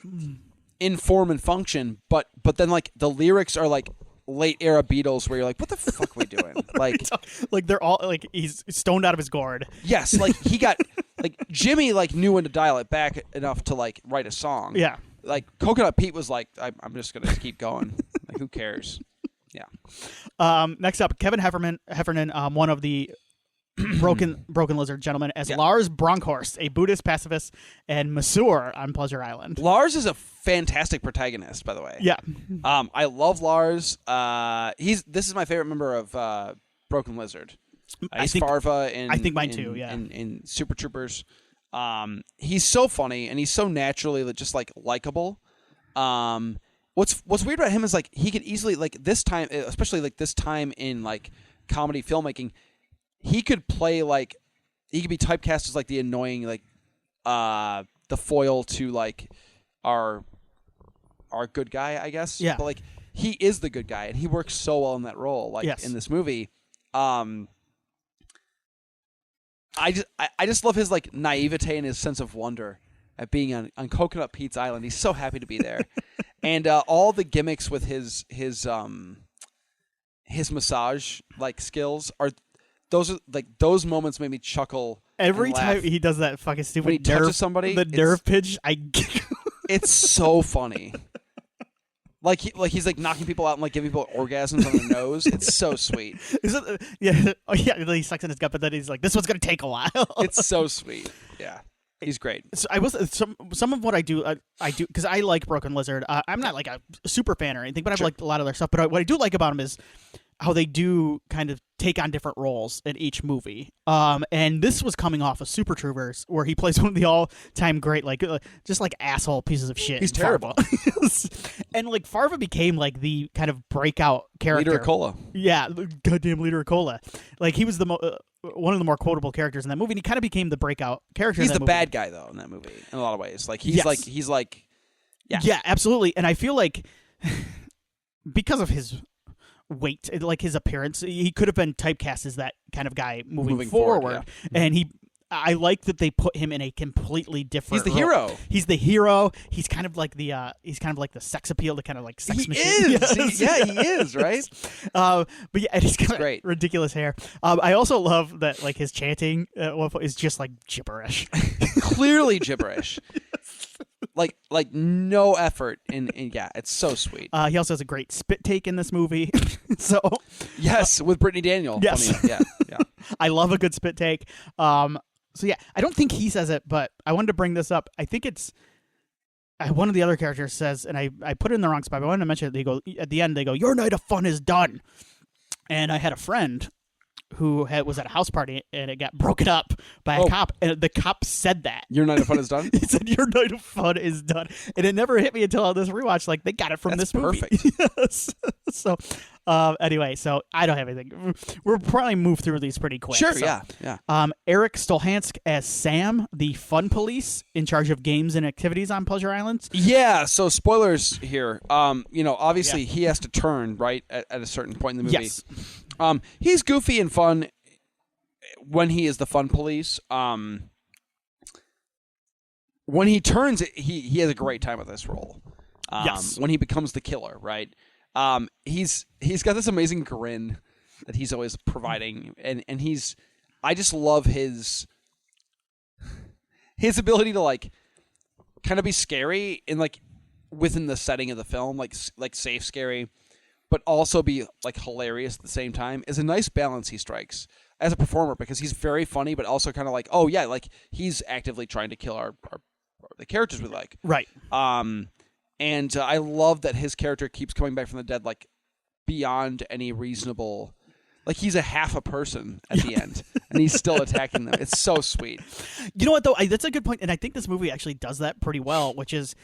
In form and function, but then like the lyrics are like late era Beatles, where you're like, what the fuck are we doing? Like they're all like, he's stoned out of his gourd. Yes, like he got like Jimmy like knew when to dial it back enough to like write a song. Yeah. Like Coconut Pete was like, I'm just gonna keep going. Like, who cares? Yeah. Next up, Kevin Heffernan, one of the broken lizard gentlemen, as Lars Bronkhorst, a Buddhist pacifist and masseur on Pleasure Island. Lars is a fantastic protagonist, by the way. Yeah. I love Lars. This is my favorite member of Broken Lizard. He's Farva in, I think mine too. Yeah. In Super Troopers. He's so funny, and he's so naturally just like likable. What's weird about him is like he could easily, like this time, especially like this time in like comedy filmmaking, he could play like, he could be typecast as like the annoying, like the foil to like our good guy, I guess. Yeah. But like he is the good guy, and he works so well in that role. Like in this movie. I just love his like naivete and his sense of wonder at being on Coconut Pete's Island. He's so happy to be there. And all the gimmicks with his massage like skills are those moments made me chuckle every time he does that fucking stupid when he touches somebody. The nerve pinch, I it's so funny. Like he's like knocking people out and like giving people orgasms on their nose. It's so sweet. Is it? Yeah. Oh yeah. He sucks in his gut, but then he's like, "This one's gonna take a while." It's so sweet. Yeah. He's great. So I was some of what I do because I like Broken Lizard. I'm not like a super fan or anything, but I've liked a lot of their stuff. But what I do like about him is how they do kind of take on different roles in each movie. And this was coming off of Super Troopers, where he plays one of the all-time great, like just like asshole pieces of shit. He's terrible. And like Farva became like the kind of breakout character. Leader of Cola. Yeah, goddamn Leader of Cola. Like he was one of the more quotable characters in that movie, and he kind of became the breakout character. He's in that the movie. bad guy though in that movie in a lot of ways. Like he's like yeah, absolutely. And I feel like because of his weight, like his appearance, he could have been typecast as that kind of guy moving forward. Yeah. And I like that they put him in a completely different. He's the hero. He's the hero. He's kind of like the sex appeal, the kind of like sex machine. Is. He is, right? But yeah, and he's got great. Ridiculous hair. I also love that like his chanting is just like gibberish. Clearly gibberish. Like no effort in yeah, it's so sweet. He also has a great spit take in this movie. So yes, with Brittany Daniel. Yes, yeah. I love a good spit take. So yeah, I don't think he says it, but I wanted to bring this up. I think it's one of the other characters says, and I put it in the wrong spot, but I wanted to mention it. They go at the end. They go, "Your night of fun is done." And I had a friend who was at a house party and it got broken up by a cop, and the cop said that. Your night of fun is done? He said, "Your night of fun is done." And it never hit me until on this rewatch, like, they got it from this movie. Perfect. Yes. So, anyway, so I don't have anything. We'll probably move through these pretty quick. Sure, so, yeah. Eric Stolhansk as Sam, the fun police in charge of games and activities on Pleasure Island. Yeah, so spoilers here. Obviously he has to turn, right, at a certain point in the movie. Yes. He's goofy and fun when he is the fun police. When he turns, he has a great time with this role. Yes. When he becomes the killer, right? He's got this amazing grin that he's always providing, and I just love his ability to like kind of be scary in like within the setting of the film, like safe scary, but also be like hilarious at the same time. Is a nice balance he strikes as a performer, because he's very funny, but also kind of like, oh yeah, like he's actively trying to kill the characters we like. Right. And I love that his character keeps coming back from the dead, like beyond any reasonable. Like he's a half a person at the end, and he's still attacking them. It's so sweet. You know what, though? That's a good point, and I think this movie actually does that pretty well, which is,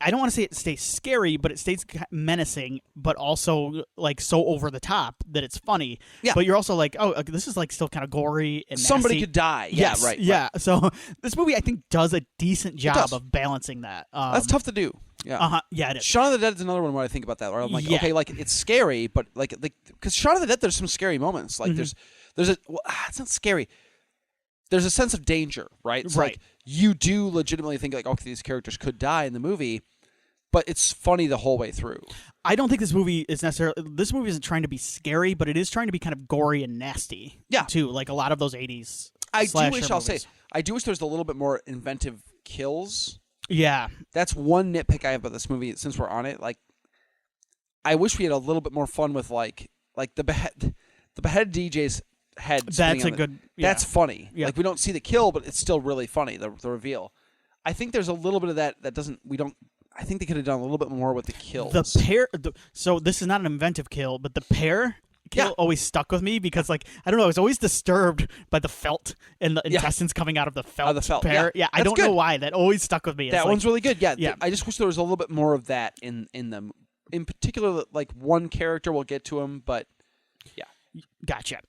I don't want to say it stays scary, but it stays menacing, but also like so over the top that it's funny. Yeah. But you're also like, oh, this is like still kind of gory and nasty. Somebody could die. Yes, yeah, right. Yeah. Right. So this movie, I think, does a decent job of balancing that. That's tough to do. Yeah. Yeah, it is. Shaun of the Dead is another one where I think about that. Where I'm like, okay, like it's scary, but like because Shaun of the Dead, there's some scary moments. Like it's not scary. There's a sense of danger, right? It's like you do legitimately think like, okay, these characters could die in the movie, but it's funny the whole way through. I don't think this movie is necessarily. This movie isn't trying to be scary, but it is trying to be kind of gory and nasty. Yeah, too. Like a lot of those '80s. I do wish there was a little bit more inventive kills. Yeah. That's one nitpick I have about this movie since we're on it. Like, I wish we had a little bit more fun with like the beheaded DJ's head. That's a good. That's funny. Yeah. Like we don't see the kill, but it's still really funny. The reveal. I think there's a little bit of that doesn't. We don't. I think they could have done a little bit more with the kills. The pair. So this is not an inventive kill, but the pair kill always stuck with me because, like, I don't know, I was always disturbed by the felt and the intestines coming out of the felt pair. Yeah, I don't know why. That always stuck with me. It's one's really good. Yeah. I just wish there was a little bit more of that in them. In particular, like one character, we'll get to him, but yeah. Gotcha.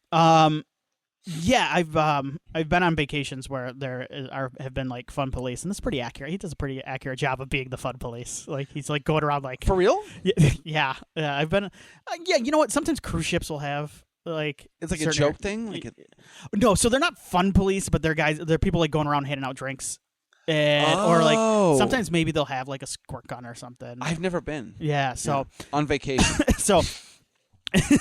Yeah, I've been on vacations where there have been like fun police, and that's pretty accurate. He does a pretty accurate job of being the fun police. Like he's like going around like for real. Yeah. I've been. Yeah, you know what? Sometimes cruise ships will have like it's like a joke thing. Like no, so they're not fun police, but they're guys. They're people like going around handing out drinks, or like sometimes maybe they'll have like a squirt gun or something. I've never been. Yeah. So on vacation. So.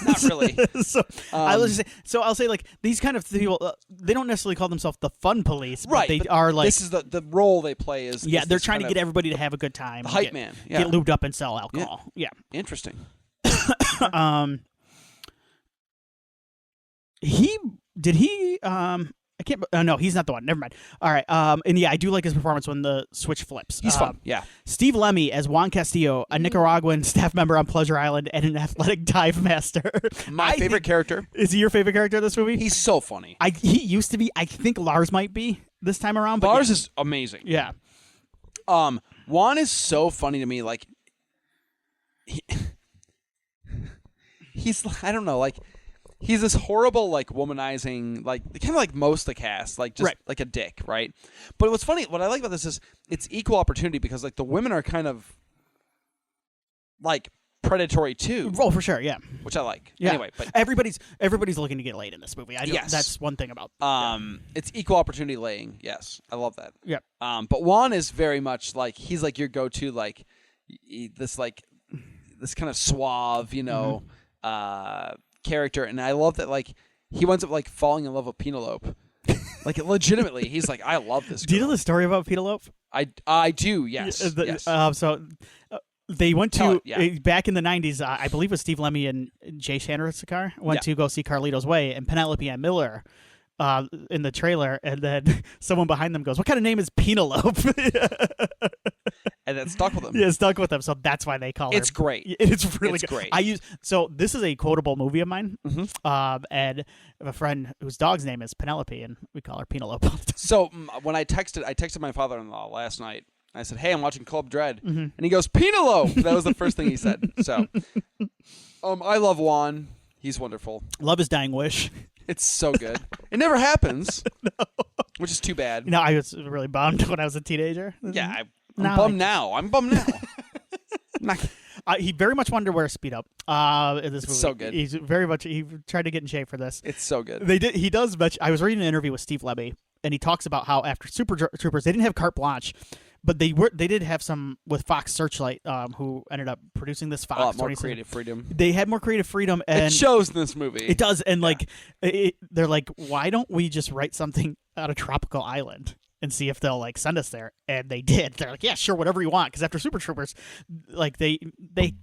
Not really. So I'll say like these kind of people, they don't necessarily call themselves the fun police, but right? they are like this is the role they play is they're trying to get everybody to have a good time, the hype man, get lubed up and sell alcohol. Yeah. Interesting. I can't. No, he's not the one. Never mind. All right. And yeah, I do like his performance when the switch flips. He's fun. Yeah. Steve Lemmy as Juan Castillo, a Nicaraguan staff member on Pleasure Island and an athletic dive master. My favorite character. Is he your favorite character in this movie? He's so funny. He used to be. I think Lars might be this time around. But Lars is amazing. Yeah. Juan is so funny to me. Like, he's I don't know, like. He's this horrible, like, womanizing, like, kind of like most of the cast, like, just like a dick, right? But what's funny, what I like about this is it's equal opportunity because, like, the women are kind of, like, predatory too. Oh, for sure, yeah. Which I like. Yeah. Anyway, but everybody's looking to get laid in this movie. Yes. That's one thing about. It's equal opportunity laying. Yes, I love that. Yeah. But Juan is very much like he's like your go-to, like this kind of suave, you know. Character, and I love that like he winds up like falling in love with Penelope. Like legitimately, he's like, I love this girl. Do you know the story about Penelope? I do, yes. Yes. So they went to yeah. Back in the 90s, I believe it was Steve Lemmy and Jay Chandrasekhar went to go see Carlito's Way, and Penelope Ann Miller in the trailer, and then someone behind them goes, "What kind of name is Penelope?" And that stuck with them. Yeah, it stuck with them, so that's why they call her. It's great. It's really it's good. Great. So this is a quotable movie of mine, and I have a friend whose dog's name is Penelope, and we call her Penelope. So when I texted my father-in-law last night. I said, "Hey, I'm watching Club Dread," and he goes, "Penelope." That was the first thing he said. So, I love Juan. He's wonderful. Love His Dying Wish. It's so good. It never happens, which is too bad. You know, I was really bummed when I was a teenager. Yeah, I'm bummed now. I'm bummed now. He very much wanted to wear a Speed Up in this movie. So good. He tried to get in shape for this. It's so good. He does mention. I was reading an interview with Steve Lemmy, and he talks about how after Super Troopers, they didn't have carte blanche, but they did have some with Fox Searchlight, who ended up producing this. Fox. A lot more creative freedom. They had more creative freedom, and it shows in this movie. It does, and they're like, why don't we just write something on a tropical island and see if they'll like send us there? And they did. They're like, yeah, sure, whatever you want. Because after Super Troopers, like they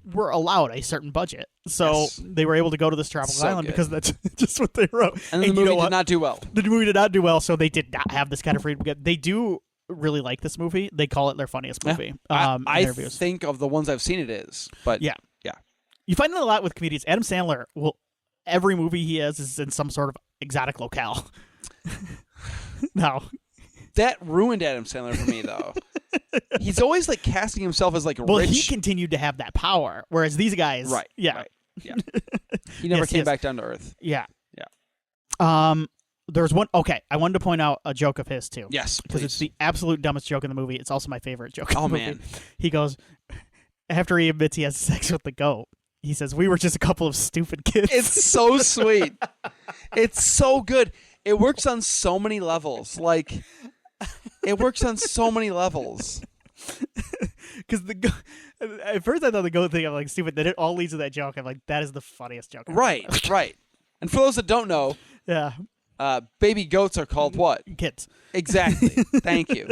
were allowed a certain budget, so they were able to go to this tropical island because that's just what they wrote. And the movie did not do well. The movie did not do well, so they did not have this kind of freedom. They do really like this movie. They call it their funniest movie. I think of the ones I've seen, it is. But yeah. You find that a lot with comedians. Adam Sandler every movie he has is in some sort of exotic locale. No. That ruined Adam Sandler for me, though. He's always like casting himself as like well, rich. He continued to have that power, whereas these guys, right? Yeah. He never came back down to earth. Yeah. Yeah. There's one. Okay, I wanted to point out a joke of his too. Yes, because it's the absolute dumbest joke in the movie. It's also my favorite joke. In the movie. Man, he goes after he admits he has sex with the goat. He says, "We were just a couple of stupid kids." It's so sweet. It's so good. It works on so many levels. Like, it works on so many levels. Because at first I thought the goat thing, I'm like, stupid. Then it all leads to that joke. I'm like, that is the funniest joke. Right. And for those that don't know, yeah, baby goats are called what? Kids. Exactly. Thank you.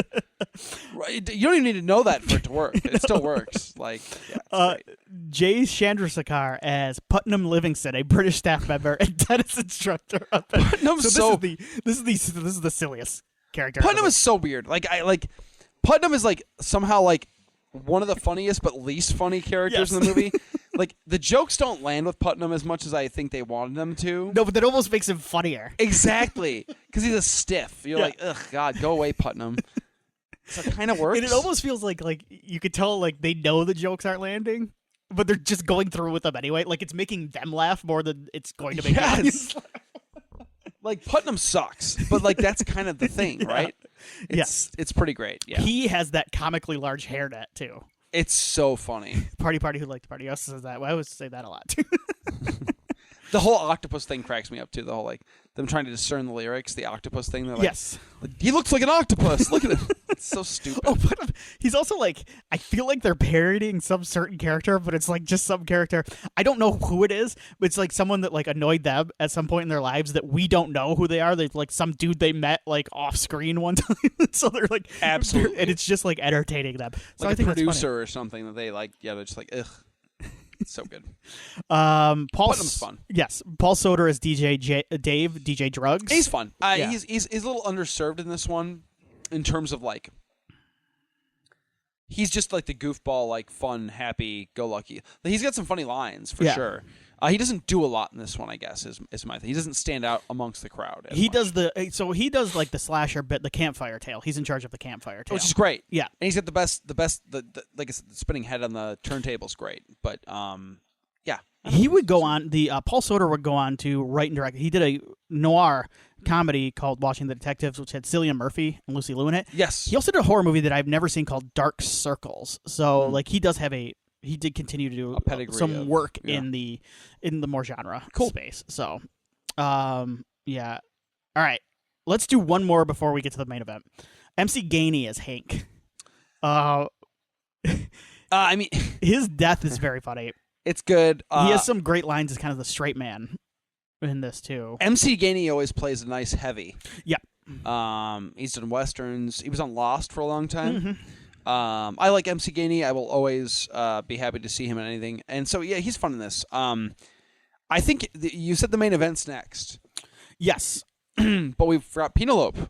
Right. You don't even need to know that for it to work. It still works. Like, yeah, Jay Chandrasekhar as Putnam Livingston, a British staff member and tennis instructor. This is the silliest character. Putnam is so weird. Putnam is like somehow like one of the funniest but least funny characters in the movie. Like, the jokes don't land with Putnam as much as I think they wanted them to. No, but that almost makes him funnier. Exactly. Because he's a stiff. You're like, ugh, God, go away, Putnam. So it kind of works. And it almost feels like you could tell like they know the jokes aren't landing, but they're just going through with them anyway. Like, it's making them laugh more than it's going to make us laugh. Like, Putnam sucks, but like that's kind of the thing, right? It's pretty great. Yeah. He has that comically large hairnet too. It's so funny. Party who liked to party. I also says that. I always say that a lot too. The whole octopus thing cracks me up too. The whole like them trying to discern the lyrics, the octopus thing. They're like, yes. He looks like an octopus. Look at him. It's so stupid. Oh, but he's also like, I feel like they're parodying some certain character, but it's like just some character. I don't know who it is, but it's like someone that like annoyed them at some point in their lives that we don't know who they are. They're like some dude they met like off screen one time. So they're like, absolutely. And it's just like entertaining them. So like I think a producer that's funny. or something that they like, they're just like, ugh. It's so good. Putnam's fun. Yes, Paul Soter is Dave, DJ Drugs. He's fun. Yeah. He's a little underserved in this one, in terms of like, he's just like the goofball, like fun, happy, go lucky. He's got some funny lines for sure. He doesn't do a lot in this one, I guess, is my thing. He doesn't stand out amongst the crowd. He does like the slasher bit, the campfire tale. He's in charge of the campfire tale, which is great. Yeah, and he's got the best, like I said, the spinning head on the turntable's great. But yeah, he would go on Paul Soter would go on to write and direct. He did a noir comedy called Watching the Detectives, which had Cillian Murphy and Lucy Liu in it. Yes, he also did a horror movie that I've never seen called Dark Circles. So like he does have he did continue to do some work in the more genre space. So, yeah. All right, let's do one more before we get to the main event. MC Gainey as Hank. I mean, his death is very funny. It's good. He has some great lines as kind of the straight man in this too. MC Gainey always plays a nice heavy. Yeah. He's done westerns. He was on Lost for a long time. Mm-hmm. I like MC Gainey. I will always be happy to see him in anything. And so, yeah, he's fun in this. I think you said the main event's next. Yes. But we forgot Penelope.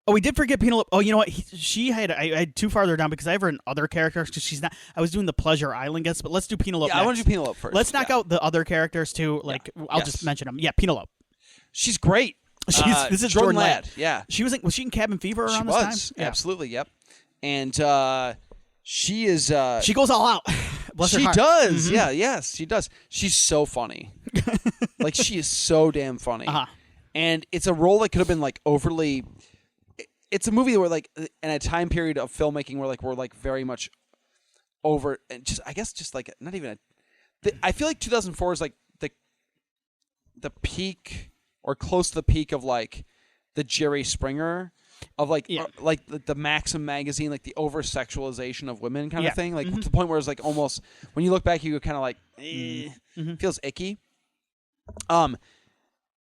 Oh, we did forget Penelope. Oh, you know what? I had two farther down because I have her in other characters because she's not. I was doing the Pleasure Island guest, but let's do Penelope. Yeah, I want to do Penelope first. Let's knock out the other characters too. Like I'll just mention them. Yeah, Penelope. She's great. This is Jordan Ladd. Yeah, was she in Cabin Fever around this time? Yeah. Absolutely. Yep. And she is. She goes all out. Bless her heart. Does. Mm-hmm. Yeah. Yes, she does. She's so funny. Like she is so damn funny. Uh-huh. And it's a role that could have been like overly. It's a movie where like in a time period of filmmaking where like we're like very much over and just I guess just like not even I feel like 2004 is like the peak or close to the peak of like the Jerry Springer of like like the Maxim magazine, like the over sexualization of women kind of thing, like to the point where it's like almost when you look back you go kind of like feels icky.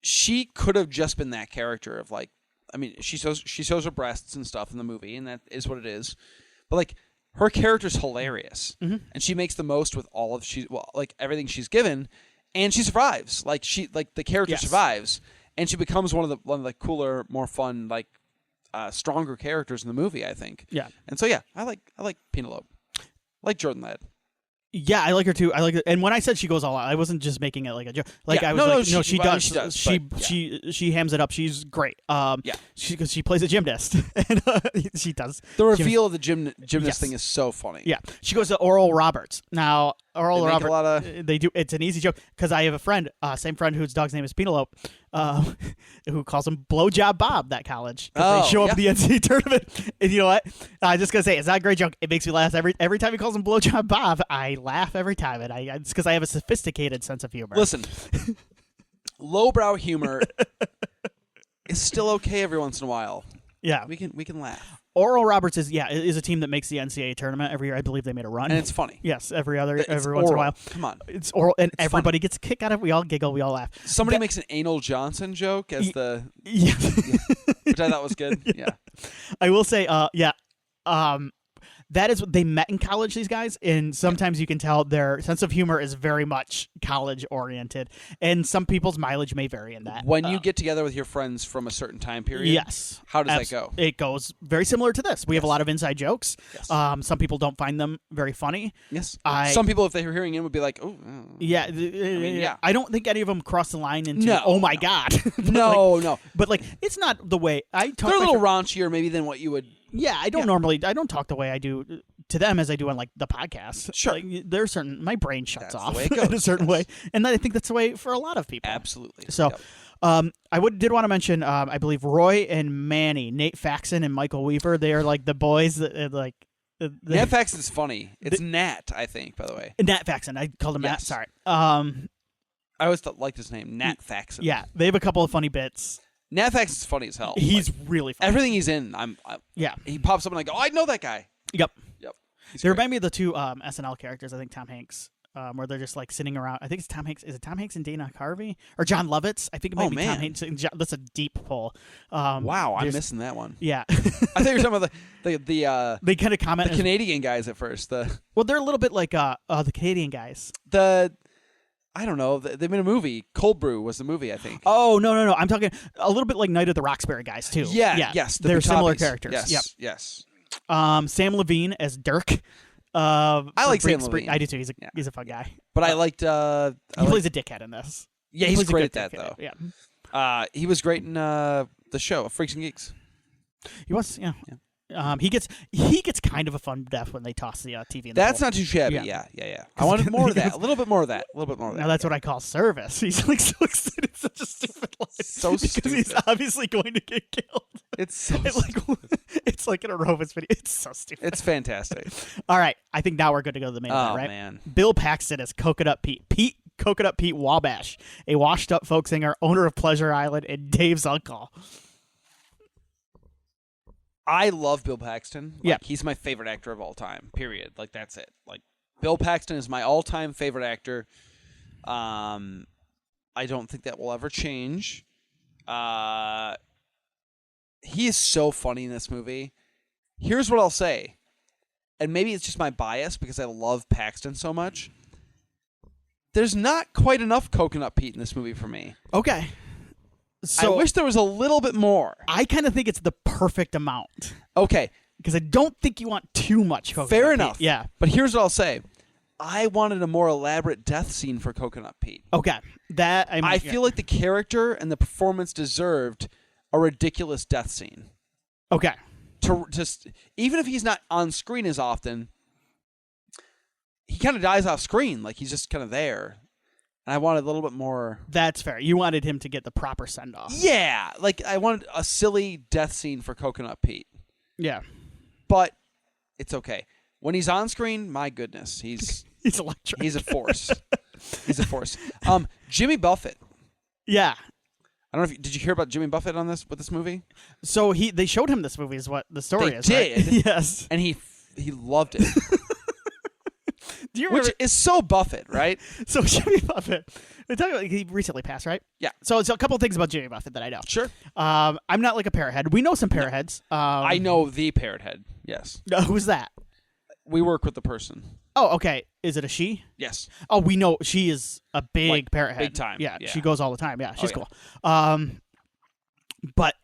She could have just been that character of like. I mean, she shows her breasts and stuff in the movie, and that is what it is. But like, her character's hilarious, and she makes the most with all of like everything she's given, and she survives. Like the character survives, and she becomes one of the cooler, more fun, like stronger characters in the movie. I think. Yeah. And so I like Penelope, I like Jordan Ladd. Yeah, I like her too. I like her. And when I said she goes all out, I wasn't just making it like a joke. Like I was she does. She hams it up. She's great. Because she plays a gymnast, and she does. The reveal of the gymnast thing is so funny. Yeah, she goes to Oral Roberts. Now Oral Roberts, they do. It's an easy joke because I have a friend, same friend whose dog's name is Penelope, who calls him Blowjob Bob. That college. They show up at the NCAA tournament, and you know what? I just gonna say it's not a great joke. It makes me laugh every time he calls him Blowjob Bob. I laugh every time, and it's because I have a sophisticated sense of humor. Listen, lowbrow humor is still okay every once in a while. Yeah, we can laugh. Oral Roberts is a team that makes the NCAA tournament every year. I believe they made a run, and it's funny. Yes, every once in a while. Come on, it's Oral, and everybody gets a kick out of it. We all giggle, we all laugh. Somebody makes an Anal Johnson joke as which I thought was good. Yeah, I will say, that is what they met in college, these guys, and sometimes you can tell their sense of humor is very much college-oriented, and some people's mileage may vary in that. When you get together with your friends from a certain time period, yes. How does that go? It goes very similar to this. We have a lot of inside jokes. Yes. Some people don't find them very funny. Yes. Some people, if they were hearing in, would be like, oh. Yeah. I don't think any of them cross the line into, oh my God. No. But, like, it's not the way I talk. They're a little raunchier maybe than what you would. Yeah, I don't talk the way I do to them as I do on like the podcast. Sure. Like, there's my brain shuts off the way it goes. in a certain way. And I think that's the way for a lot of people. Absolutely. So I did want to mention, I believe Roy and Manny, Nate Faxon and Michael Weaver, they are like the boys that like. Nat Faxon's funny. It's Nat, I think, by the way. Nat Faxon. I called him Nat. Sorry. I always liked his name, Nat Faxon. Yeah, they have a couple of funny bits. Nat Faxon's funny as hell. He's really funny. Everything he's in, yeah. He pops up and I go, oh, I know that guy. Yep. He's They great. remind me of the two SNL characters, I think Tom Hanks, where they're just like sitting around. I think it's Tom Hanks. Is it Tom Hanks and Dana Carvey? Or John Lovitz? I think it might be man. Tom Hanks. And that's a deep pull. Wow, I'm missing that one. Yeah. I thought you were talking about the They kind of comment. Canadian guys at first. Well, they're a little bit like the Canadian guys. I don't know. They made a movie. Cold Brew was the movie, I think. Oh, no. I'm talking a little bit like Night of the Roxbury guys, too. Yeah. Yes. They're similar Buttabis. characters. Yes. Yep. Yes. Sam Levine as Dirk. I like Sam Levine. I do too. He's a fun guy. But I liked. He plays a dickhead in this. Yeah, He he's plays a great good at that, dickhead. though. Yeah. He was great in the show, Freaks and Geeks. He was. Yeah. He gets kind of a fun death when they toss the TV in the That's bowl. not too shabby. Yeah. I wanted more of that. A little bit more of that. Now that's what I call service. He's like so excited. It's such a stupid line. So because stupid. he's obviously going to get killed. It's so It's like an aerobics video. It's so stupid. It's fantastic. All right, I think now we're good to go to the main event, right? Man. Bill Paxton as Coconut Pete. Coconut Pete Wabash, a washed-up folk singer, owner of Pleasure Island, and Dave's uncle. I love Bill Paxton. Yeah. He's my favorite actor of all time, period. Like, that's it. Like, Bill Paxton is my all-time favorite actor. I don't think that will ever change. He is so funny in this movie. Here's what I'll say, and maybe it's just my bias because I love Paxton so much. There's not quite enough Coconut Pete in this movie for me. Okay. So I wish there was a little bit more. I kind of think it's the perfect amount. Okay. Because I don't think you want too much Coconut Fair Pete. enough. Yeah. But here's what I'll say. I wanted a more elaborate death scene for Coconut Pete. Okay. I feel like the character and the performance deserved a ridiculous death scene. Okay. To just even if he's not on screen as often, he kind of dies off screen. Like he's just kind of there. And I wanted a little bit more. That's fair. You wanted him to get the proper send-off. Yeah. Like I wanted a silly death scene for Coconut Pete. Yeah. But it's okay. When he's on screen, my goodness, he's electric. He's a force. He's a force. Jimmy Buffett. Yeah. I don't know if did you hear about Jimmy Buffett on with this movie? So they showed him this movie is what the story is. They did. Right? Yes. And he loved it. Do you remember? Which is so Buffett, right? So Jimmy Buffett, he recently passed, right? Yeah. So it's a couple of things about Jimmy Buffett that I know. Sure. I'm not like a parrot head. We know some parrot heads. I know the parrot head. Yes. Who's that? We work with the person. Oh, okay. Is it a she? Yes. Oh, we know she is a big parrot head. Big time. Yeah, Yeah. she goes all the time. Yeah, she's yeah. cool. But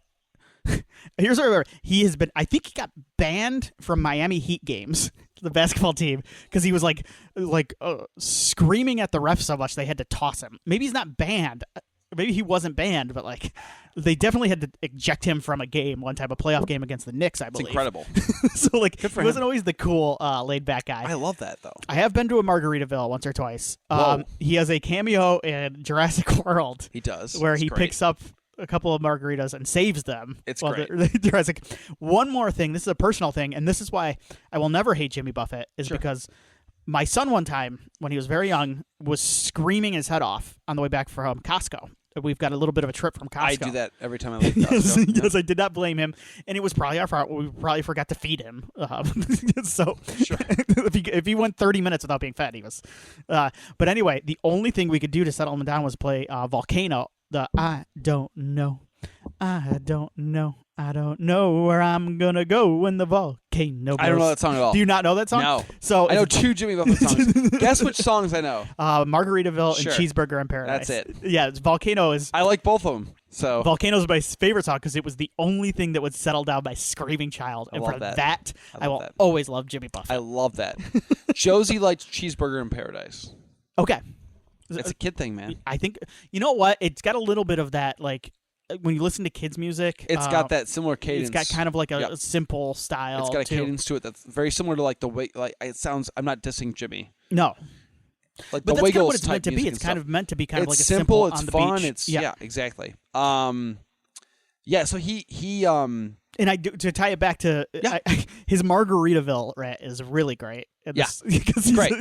here's what I remember. He has been. I think he got banned from Miami Heat games, the basketball team, because he was like screaming at the ref so much they had to toss him. Maybe he's not banned. Maybe he wasn't banned, but like they definitely had to eject him from a game one time, a playoff game against the Knicks, I believe. It's incredible. So like he him. wasn't always the cool, laid back guy. I love that though. I have been to a Margaritaville once or twice. Whoa. He has a cameo in Jurassic World. He does. Where It's he great. picks up a couple of margaritas and saves them. It's while great. they're Jurassic. One more thing. This is a personal thing, and this is why I will never hate Jimmy Buffett, is Sure. because my son one time, when he was very young, was screaming his head off on the way back from Costco. We've got a little bit of a trip from Costco. I do that every time I leave Yes, Costco. yes, I did not blame him, and it was probably our fault. We probably forgot to feed him. So Sure. if he went 30 minutes without being fed, he was. But anyway, the only thing we could do to settle him down was play Volcano. I don't know where I'm gonna go when the volcano goes. I don't know that song at all. Do you not know that song? No. So I know two Jimmy Buffett songs. Guess which songs I know. Margaritaville Sure. and Cheeseburger in Paradise. That's it. Yeah, Volcano is. I like both of them. So Volcano's my favorite song because it was the only thing that would settle down my screaming child. I And love for that. I will that. always love Jimmy Buffett. I love that. Josie likes Cheeseburger in Paradise. Okay. It's a kid thing, man. I think, you know what? It's got a little bit of that, like, when you listen to kids' music. It's got that similar cadence. It's got kind of like a Yep. simple style. It's got a too. cadence to it that's very similar to like the way, like it sounds. I'm not dissing Jimmy. No. Like But the that's kind of Wiggles what it's type meant to be. music It's and kind stuff. of meant to be kind of like It's a simple. It's on the fun. beach. It's yeah, exactly. Yeah, so he And I do, to tie it back to his Margaritaville rant is really great. Because great.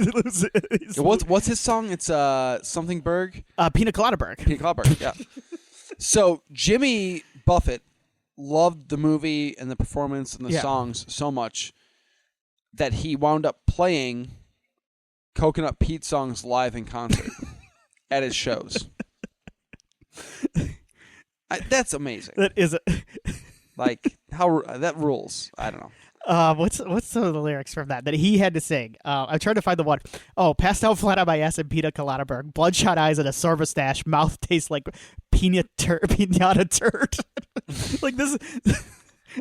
He's what's his song? It's something Berg. Pina Colada Berg. Pina Colada Berg. Yeah. So Jimmy Buffett loved the movie and the performance and the songs so much that he wound up playing Coconut Pete songs live in concert at his shows. That's amazing. That is like how that rules. I don't know. What's some of the lyrics from that he had to sing? I'm trying to find the one. Oh, passed out flat on my ass in Pina Colada Berg, bloodshot eyes and a sore mustache, mouth tastes like pinata turd. Like this.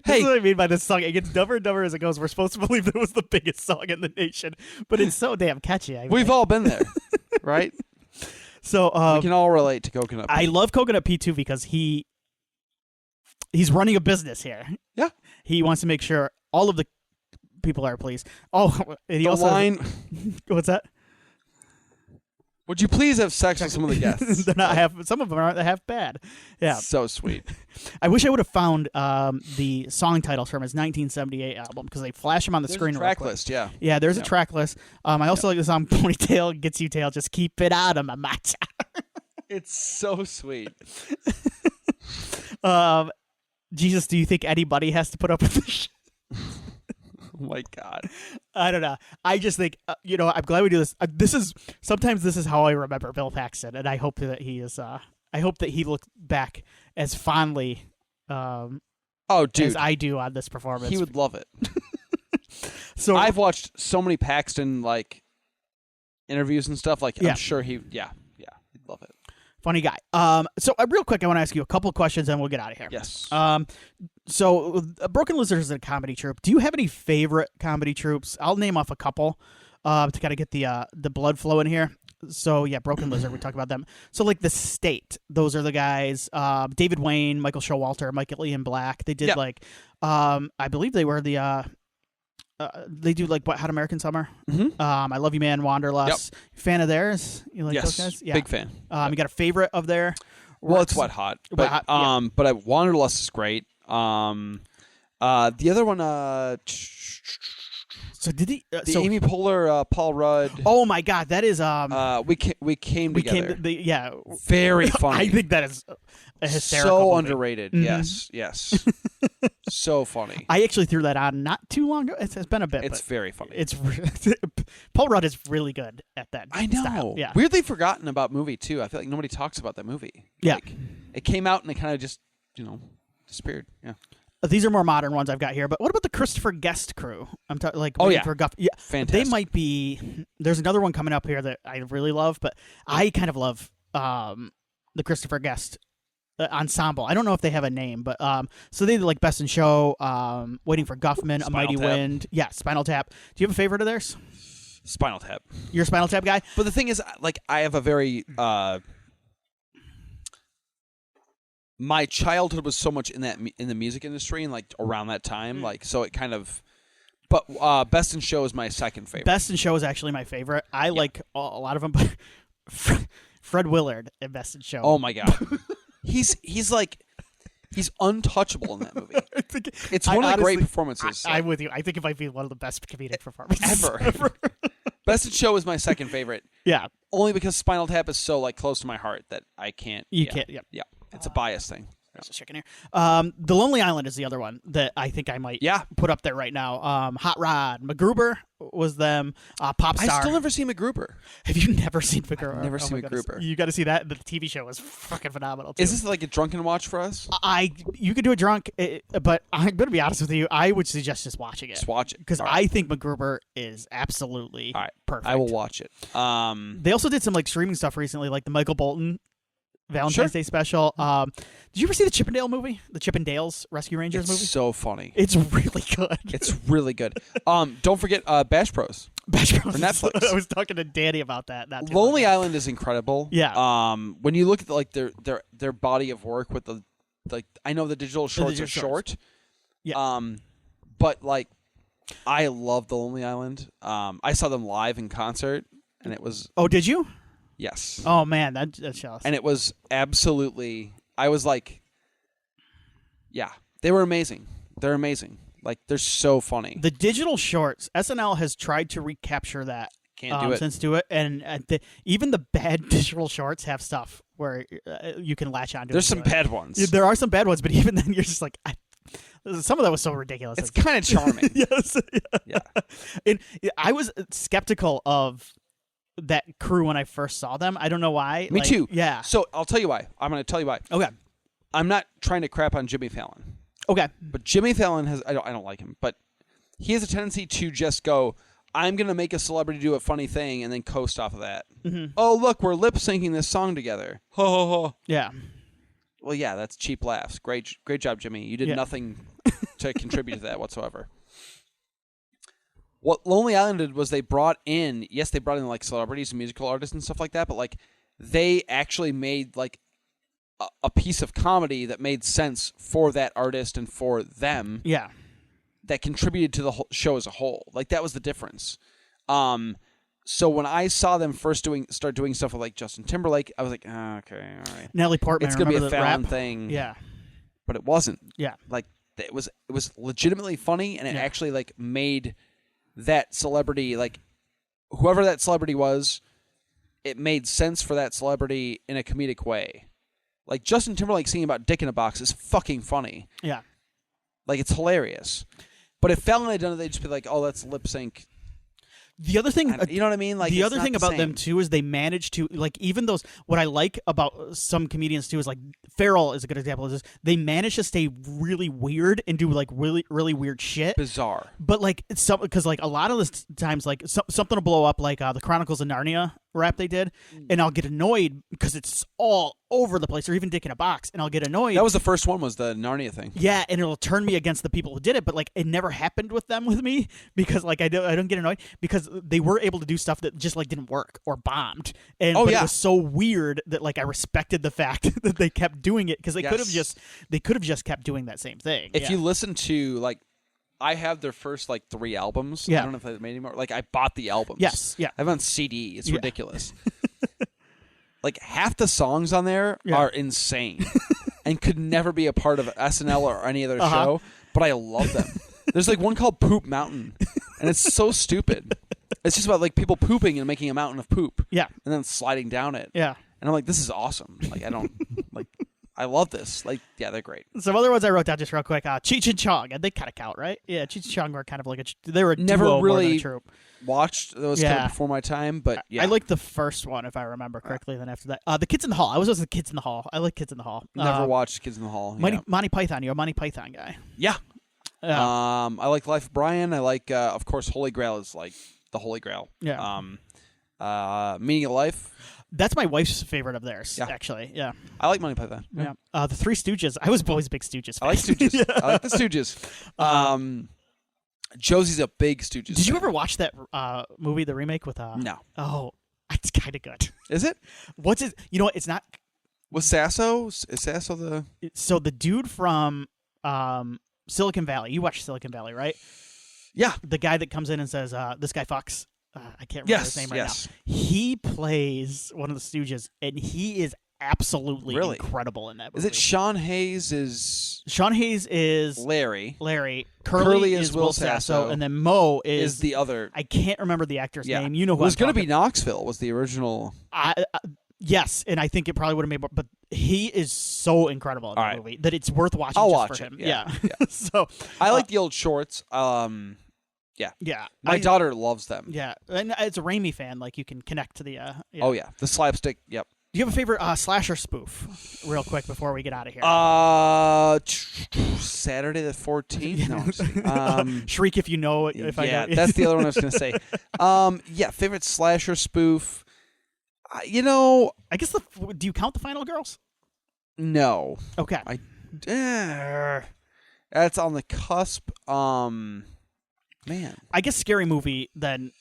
This is what I mean by this song. It gets dumber and dumber as it goes. We're supposed to believe that it was the biggest song in the nation, but it's so damn catchy. We've all been there, right? So we can all relate to Coconut Pete. I love Coconut Pete too because he's running a business here. Yeah, he wants to make sure all of the people are pleased. Oh, and he also what's that? Would you please have sex with some of the guests? They're not half. Some of them aren't half bad. Yeah, so sweet. I wish I would have found the song titles from his 1978 album because they flash them on the screen. Track list, yeah. Yeah, there's a track list. I also like the song "Ponytail Gets You Tail." Just keep it out of my matcha. It's so sweet. Jesus, do you think anybody has to put up with this? Oh my God. I don't know. I just think, I'm glad we do this. Sometimes this is how I remember Bill Paxton, and I hope that he is, I hope that he looks back as fondly, as I do on this performance. He would love it. So I've watched so many Paxton, interviews and stuff. I'm sure he'd love it. Funny guy. So real quick, I want to ask you a couple of questions, and we'll get out of here. Yes. So Broken Lizard is a comedy troupe. Do you have any favorite comedy troupes? I'll name off a couple to kind of get the blood flow in here. So yeah, Broken Lizard, we talked about them. So The State, those are the guys. David Wayne, Michael Showalter, Michael Ian Black. They did I believe they were the. They do Wet Hot American Summer. Mm-hmm. I Love You Man, Wanderlust. Fan of theirs? You like those guys? Yeah. Big fan. You got a favorite of their works? Well, it's Wet Hot. But Wanderlust is great. The other one, so did he? Amy Poehler, Paul Rudd. Oh my God, that is we came together. Very funny. I think that is a hysterical. So movie. Underrated. Mm-hmm. Yes. So funny. I actually threw that on not too long ago. It's been a bit. It's very funny. It's Paul Rudd is really good at that. I know. Style. Yeah. Weirdly forgotten about movie too. I feel like nobody talks about that movie. Yeah. It came out and it kind of just disappeared. Yeah. These are more modern ones I've got here, but what about the Christopher Guest crew? I'm talking for Guff. Yeah, fantastic. They might be. There's another one coming up here that I really love, but I kind of love the Christopher Guest ensemble. I don't know if they have a name, but so they did Best in Show, Waiting for Guffman, A Mighty Wind. Yeah, Spinal Tap. Do you have a favorite of theirs? Spinal Tap. You're a Spinal Tap guy? But the thing is, I have a very my childhood was so much in the music industry and around that time, so it kind of. But Best in Show is my second favorite. Best in Show is actually my favorite. I like a lot of them, but Fred Willard in Best in Show. Oh my God, he's untouchable in that movie. It's one of the great performances. I'm with you. I think it might be one of the best comedic performances ever. Best in Show is my second favorite. Yeah, only because Spinal Tap is so close to my heart that I can't. You can't. Yep. Yeah. It's a bias thing. Just checking here. The Lonely Island is the other one that I think I might put up there right now. Hot Rod, MacGruber was them. Pop Star. I still never seen MacGruber. Have you never seen MacGruber? I've never seen MacGruber. You got to see that. The TV show was fucking phenomenal too. Is this like a drunken watch for us? You could do a drunk, but I'm going to be honest with you. I would suggest just watching it. Just watch it because I think MacGruber is absolutely perfect. I will watch it. They also did some streaming stuff recently, like the Michael Bolton Valentine's Day special. Did you ever see the Chippendale movie? The Chippendales Rescue Rangers movie? It's so funny. It's really good. It's really good. Don't forget Bash Bros. Bash Bros. For Netflix. I was talking to Danny about that. Lonely Island is incredible. Yeah. When you look at their body of work with the I know the digital shorts are short. Yeah. But I love the Lonely Island. I saw them live in concert and it was. Oh, did you? Yes. Oh man, that's jealous. And it was absolutely. I was Yeah, they were amazing. They're amazing. Like, they're so funny. The digital shorts, SNL has tried to recapture that. Can't do it. Since do it, and even the bad digital shorts have stuff where you can latch onto. There's some bad ones. There are some bad ones, but even then, you're just like, some of that was so ridiculous. It's kind of charming. Yes, yeah. And I was skeptical of that crew when I first saw them. I don't know why. Me too. Yeah. So I'll tell you why. I'm going to tell you why. Okay. I'm not trying to crap on Jimmy Fallon. Okay. But Jimmy Fallon has. I don't like him, but he has a tendency to just go, I'm going to make a celebrity do a funny thing and then coast off of that. Mm-hmm. Oh, look, we're lip syncing this song together. Ho, ho, ho. Yeah. Well, yeah, that's cheap laughs. Great job, Jimmy. You did nothing to contribute to that whatsoever. What Lonely Island did was they brought in like celebrities and musical artists and stuff like that, but like they actually made like a piece of comedy that made sense for that artist and for them. Yeah. That contributed to the whole show as a whole. Like, that was the difference. So when I saw them first start doing stuff with like Justin Timberlake, I was like, oh, okay, all right. Natalie Portman. It's gonna be a Fallon thing. Yeah. But it wasn't. Yeah. Like, it was legitimately funny, and it actually like made that celebrity, like whoever that celebrity was, it made sense for that celebrity in a comedic way. Like, Justin Timberlake singing about Dick in a Box is fucking funny. Yeah. Like, it's hilarious. But if Fallon had done it, they'd just be like, oh, that's lip sync. The other thing, you know what I mean? Like, the other thing about them too is they manage to, like, even those. What I like about some comedians too is like Farrell is a good example of this. They manage to stay really weird and do like really really weird shit. Bizarre. But like it's because like a lot of the times like something will blow up, like the Chronicles of Narnia rap they did, and I'll get annoyed because it's all over the place, or even Dick in a Box, and I'll get annoyed. That was the first one, was the Narnia thing. Yeah, and it'll turn me against the people who did it, but like it never happened with me because like I don't get annoyed because they were able to do stuff that just like didn't work or bombed, and it was so weird that like I respected the fact that they kept doing it because they could have just kept doing that same thing. If you listen to like, I have their first like 3 albums. Yeah. I don't know if they've made anymore. Like, I bought the albums. Yes. Yeah. I have it on CD. It's ridiculous. Like, half the songs on there are insane and could never be a part of SNL or any other show, but I love them. There's like one called Poop Mountain, and it's so stupid. It's just about like people pooping and making a mountain of poop. Yeah. And then sliding down it. Yeah. And I'm like, this is awesome. Like, I don't like. I love this. Like, yeah, they're great. Some other ones I wrote down just real quick. Cheech and Chong, they kind of count, right? Yeah, Cheech and Chong were kind of like they were a never duo really more than a troop. Watched those kind of before my time, but yeah, I like the first one if I remember correctly. Then after that, the Kids in the Hall. I was the Kids in the Hall. I like Kids in the Hall. Never watched Kids in the Hall. Monty Python. You're a Monty Python guy. Yeah. I like Life of Brian. I like, of course, Holy Grail is like the Holy Grail. Yeah. Meaning of Life. That's my wife's favorite of theirs, actually. Yeah. I like Monty Python. Yeah. The Three Stooges. I was always a big Stooges fan. I like Stooges. I like the Stooges. Josie's a big Stooges Did you fan. ever watch that movie, the remake with... No. Oh, it's kind of good. Is it? What's it? You know what? It's not... Was Sasso? Is Sasso the... So the dude from Silicon Valley. You watch Silicon Valley, right? Yeah. The guy that comes in and says, this guy fucks... I can't remember his name right now. He plays one of the Stooges, and he is absolutely incredible in that movie. Is it Sean Hayes Sean Hayes is Larry. Curly is Will Sasso, and then Mo is the other. I can't remember the actor's name. You know who it was going to be Knoxville. Was the original? Yes, and I think it probably would have made more. But he is so incredible in that movie that it's worth watching. I'll just watch for it. him. Yeah. So I like the old shorts. Yeah. My daughter loves them. Yeah, and as a Raimi fan, like you can connect to the. Oh yeah, the slapstick. Yep. Do you have a favorite slasher spoof? Real quick before we get out of here. Saturday the 14th. No. Shriek if you know it. That's the other one I was going to say. Favorite slasher spoof. I guess do you count the Final Girls? No. Okay. That's on the cusp. Man. I guess Scary Movie then.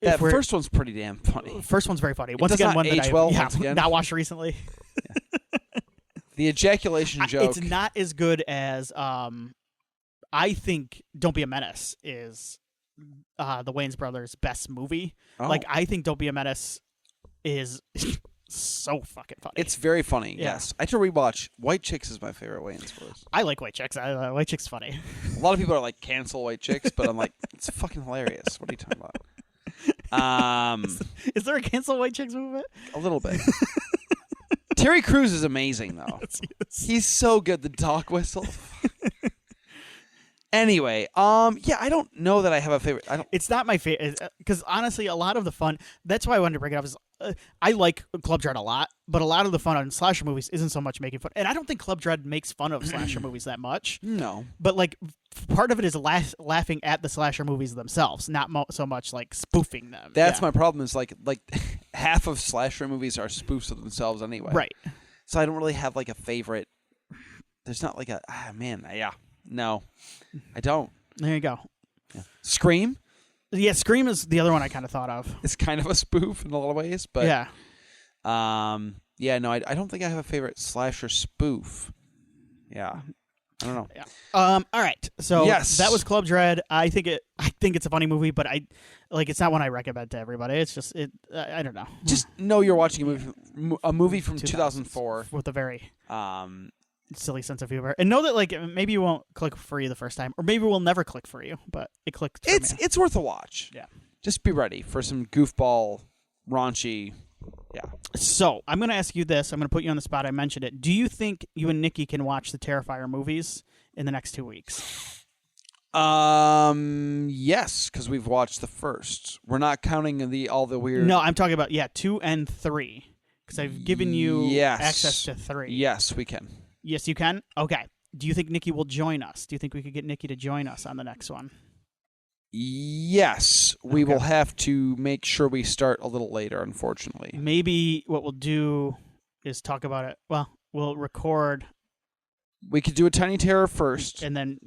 That first one's pretty damn funny. First one's very funny. Once again, one that I not watched recently. Yeah. The ejaculation joke. It's not as good as I think Don't Be a Menace is the Wayans brothers' best movie. Oh. Like I think Don't Be a Menace is so fucking funny. It's very funny. Yeah. Yes, I had to rewatch White Chicks is my favorite Wayans Brothers. I like White Chicks. White Chicks funny. A lot of people are like cancel White Chicks, but I'm like it's fucking hilarious. What are you talking about? Is there a cancel White Chicks movement? A little bit. Terry Crews is amazing though. Yes. He's so good. The dog whistle. Anyway, yeah, I don't know that I have a favorite. It's not my favorite because honestly, a lot of the fun. That's why I wanted to bring it up. Is I like Club Dread a lot, but a lot of the fun on slasher movies isn't so much making fun. And I don't think Club Dread makes fun of slasher movies that much. No, but like part of it is laughing at the slasher movies themselves, not so much like spoofing them. That's my problem. Is like half of slasher movies are spoofs of themselves anyway. Right. So I don't really have like a favorite. There's not like a yeah. No, I don't. There you go. Yeah. Scream? Yeah, Scream is the other one I kind of thought of. It's kind of a spoof in a lot of ways, but yeah. Yeah, no, I don't think I have a favorite slasher spoof. Yeah. I don't know. Yeah. All right. So yes. That was Club Dread. I think it's a funny movie, but it's not one I recommend to everybody. It's just I don't know. Just know you're watching a movie from 2004 with a very silly sense of humor, and know that like maybe you won't click for you the first time, or maybe we'll never click for you, but it clicked. For me. It's worth a watch. Yeah. Just be ready for some goofball, raunchy. Yeah. So I'm going to ask you this. I'm going to put you on the spot. I mentioned it. Do you think you and Nikki can watch the Terrifier movies in the next 2 weeks? Yes, because we've watched the first. We're not counting all the weird. No, I'm talking about 2 and 3, because I've given you access to 3. Yes, we can. Yes, you can? Okay. Do you think Nikki will join us? Do you think we could get Nikki to join us on the next one? Yes. We will have to make sure we start a little later, unfortunately. Maybe what we'll do is talk about it. Well, we'll record. We could do a Tiny Terror first. And then,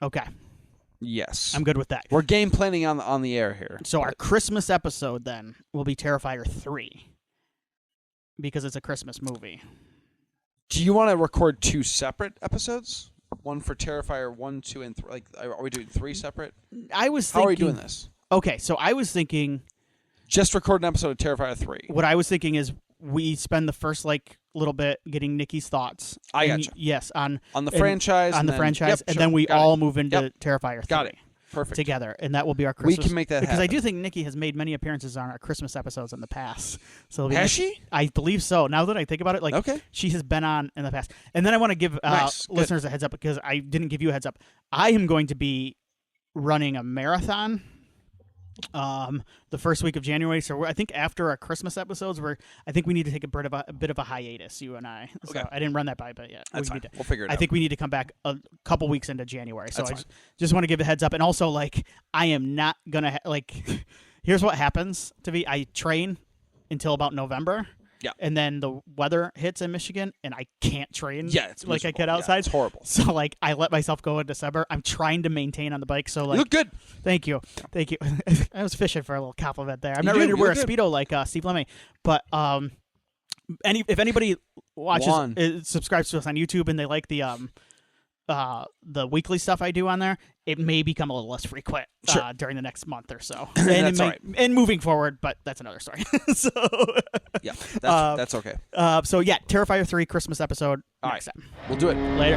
Okay. Yes. I'm good with that. We're game planning on the air here. So our Christmas episode, then, will be Terrifier 3. Because it's a Christmas movie. Do you want to record 2 separate episodes? One for Terrifier 1, 2, and 3. Like, are we doing 3 separate? I was thinking. How are we doing this? Okay, so I was thinking. Just record an episode of Terrifier 3. What I was thinking is we spend the first little bit getting Nikki's thoughts. I gotcha. Yes, on the franchise. On the franchise, and then we all move into Terrifier 3. Got it. Perfect. Together, and that will be our Christmas. We can make that because happen. I do think Nikki has made many appearances on our Christmas episodes in the past. So has she? I believe so. Now that I think about it, she has been on in the past. And then I want to give listeners a heads up, because I didn't give you a heads up. I am going to be running a marathon the first week of January. So I think after our Christmas episodes, I think we need to take a bit of a hiatus, you and I. So I didn't run that by, but that's fine. We'll figure it out. I think we need to come back a couple weeks into January. So I just want to give a heads up. And also, I am not going to, here's what happens to me. I train until about November. Yeah. And then the weather hits in Michigan, and I can't train. Yeah, it's I get outside. Yeah, it's horrible. So I let myself go in December. I'm trying to maintain on the bike. So you look good. Thank you. I was fishing for a little compliment there. I'm not ready to wear a Speedo like Steve Lemmy, but if anybody watches, subscribes to us on YouTube, and they like the weekly stuff I do on there, it may become a little less frequent during the next month or so. And and moving forward, but that's another story. So yeah, that's okay. So Terrifier 3 Christmas episode. All next time. We'll do it Later.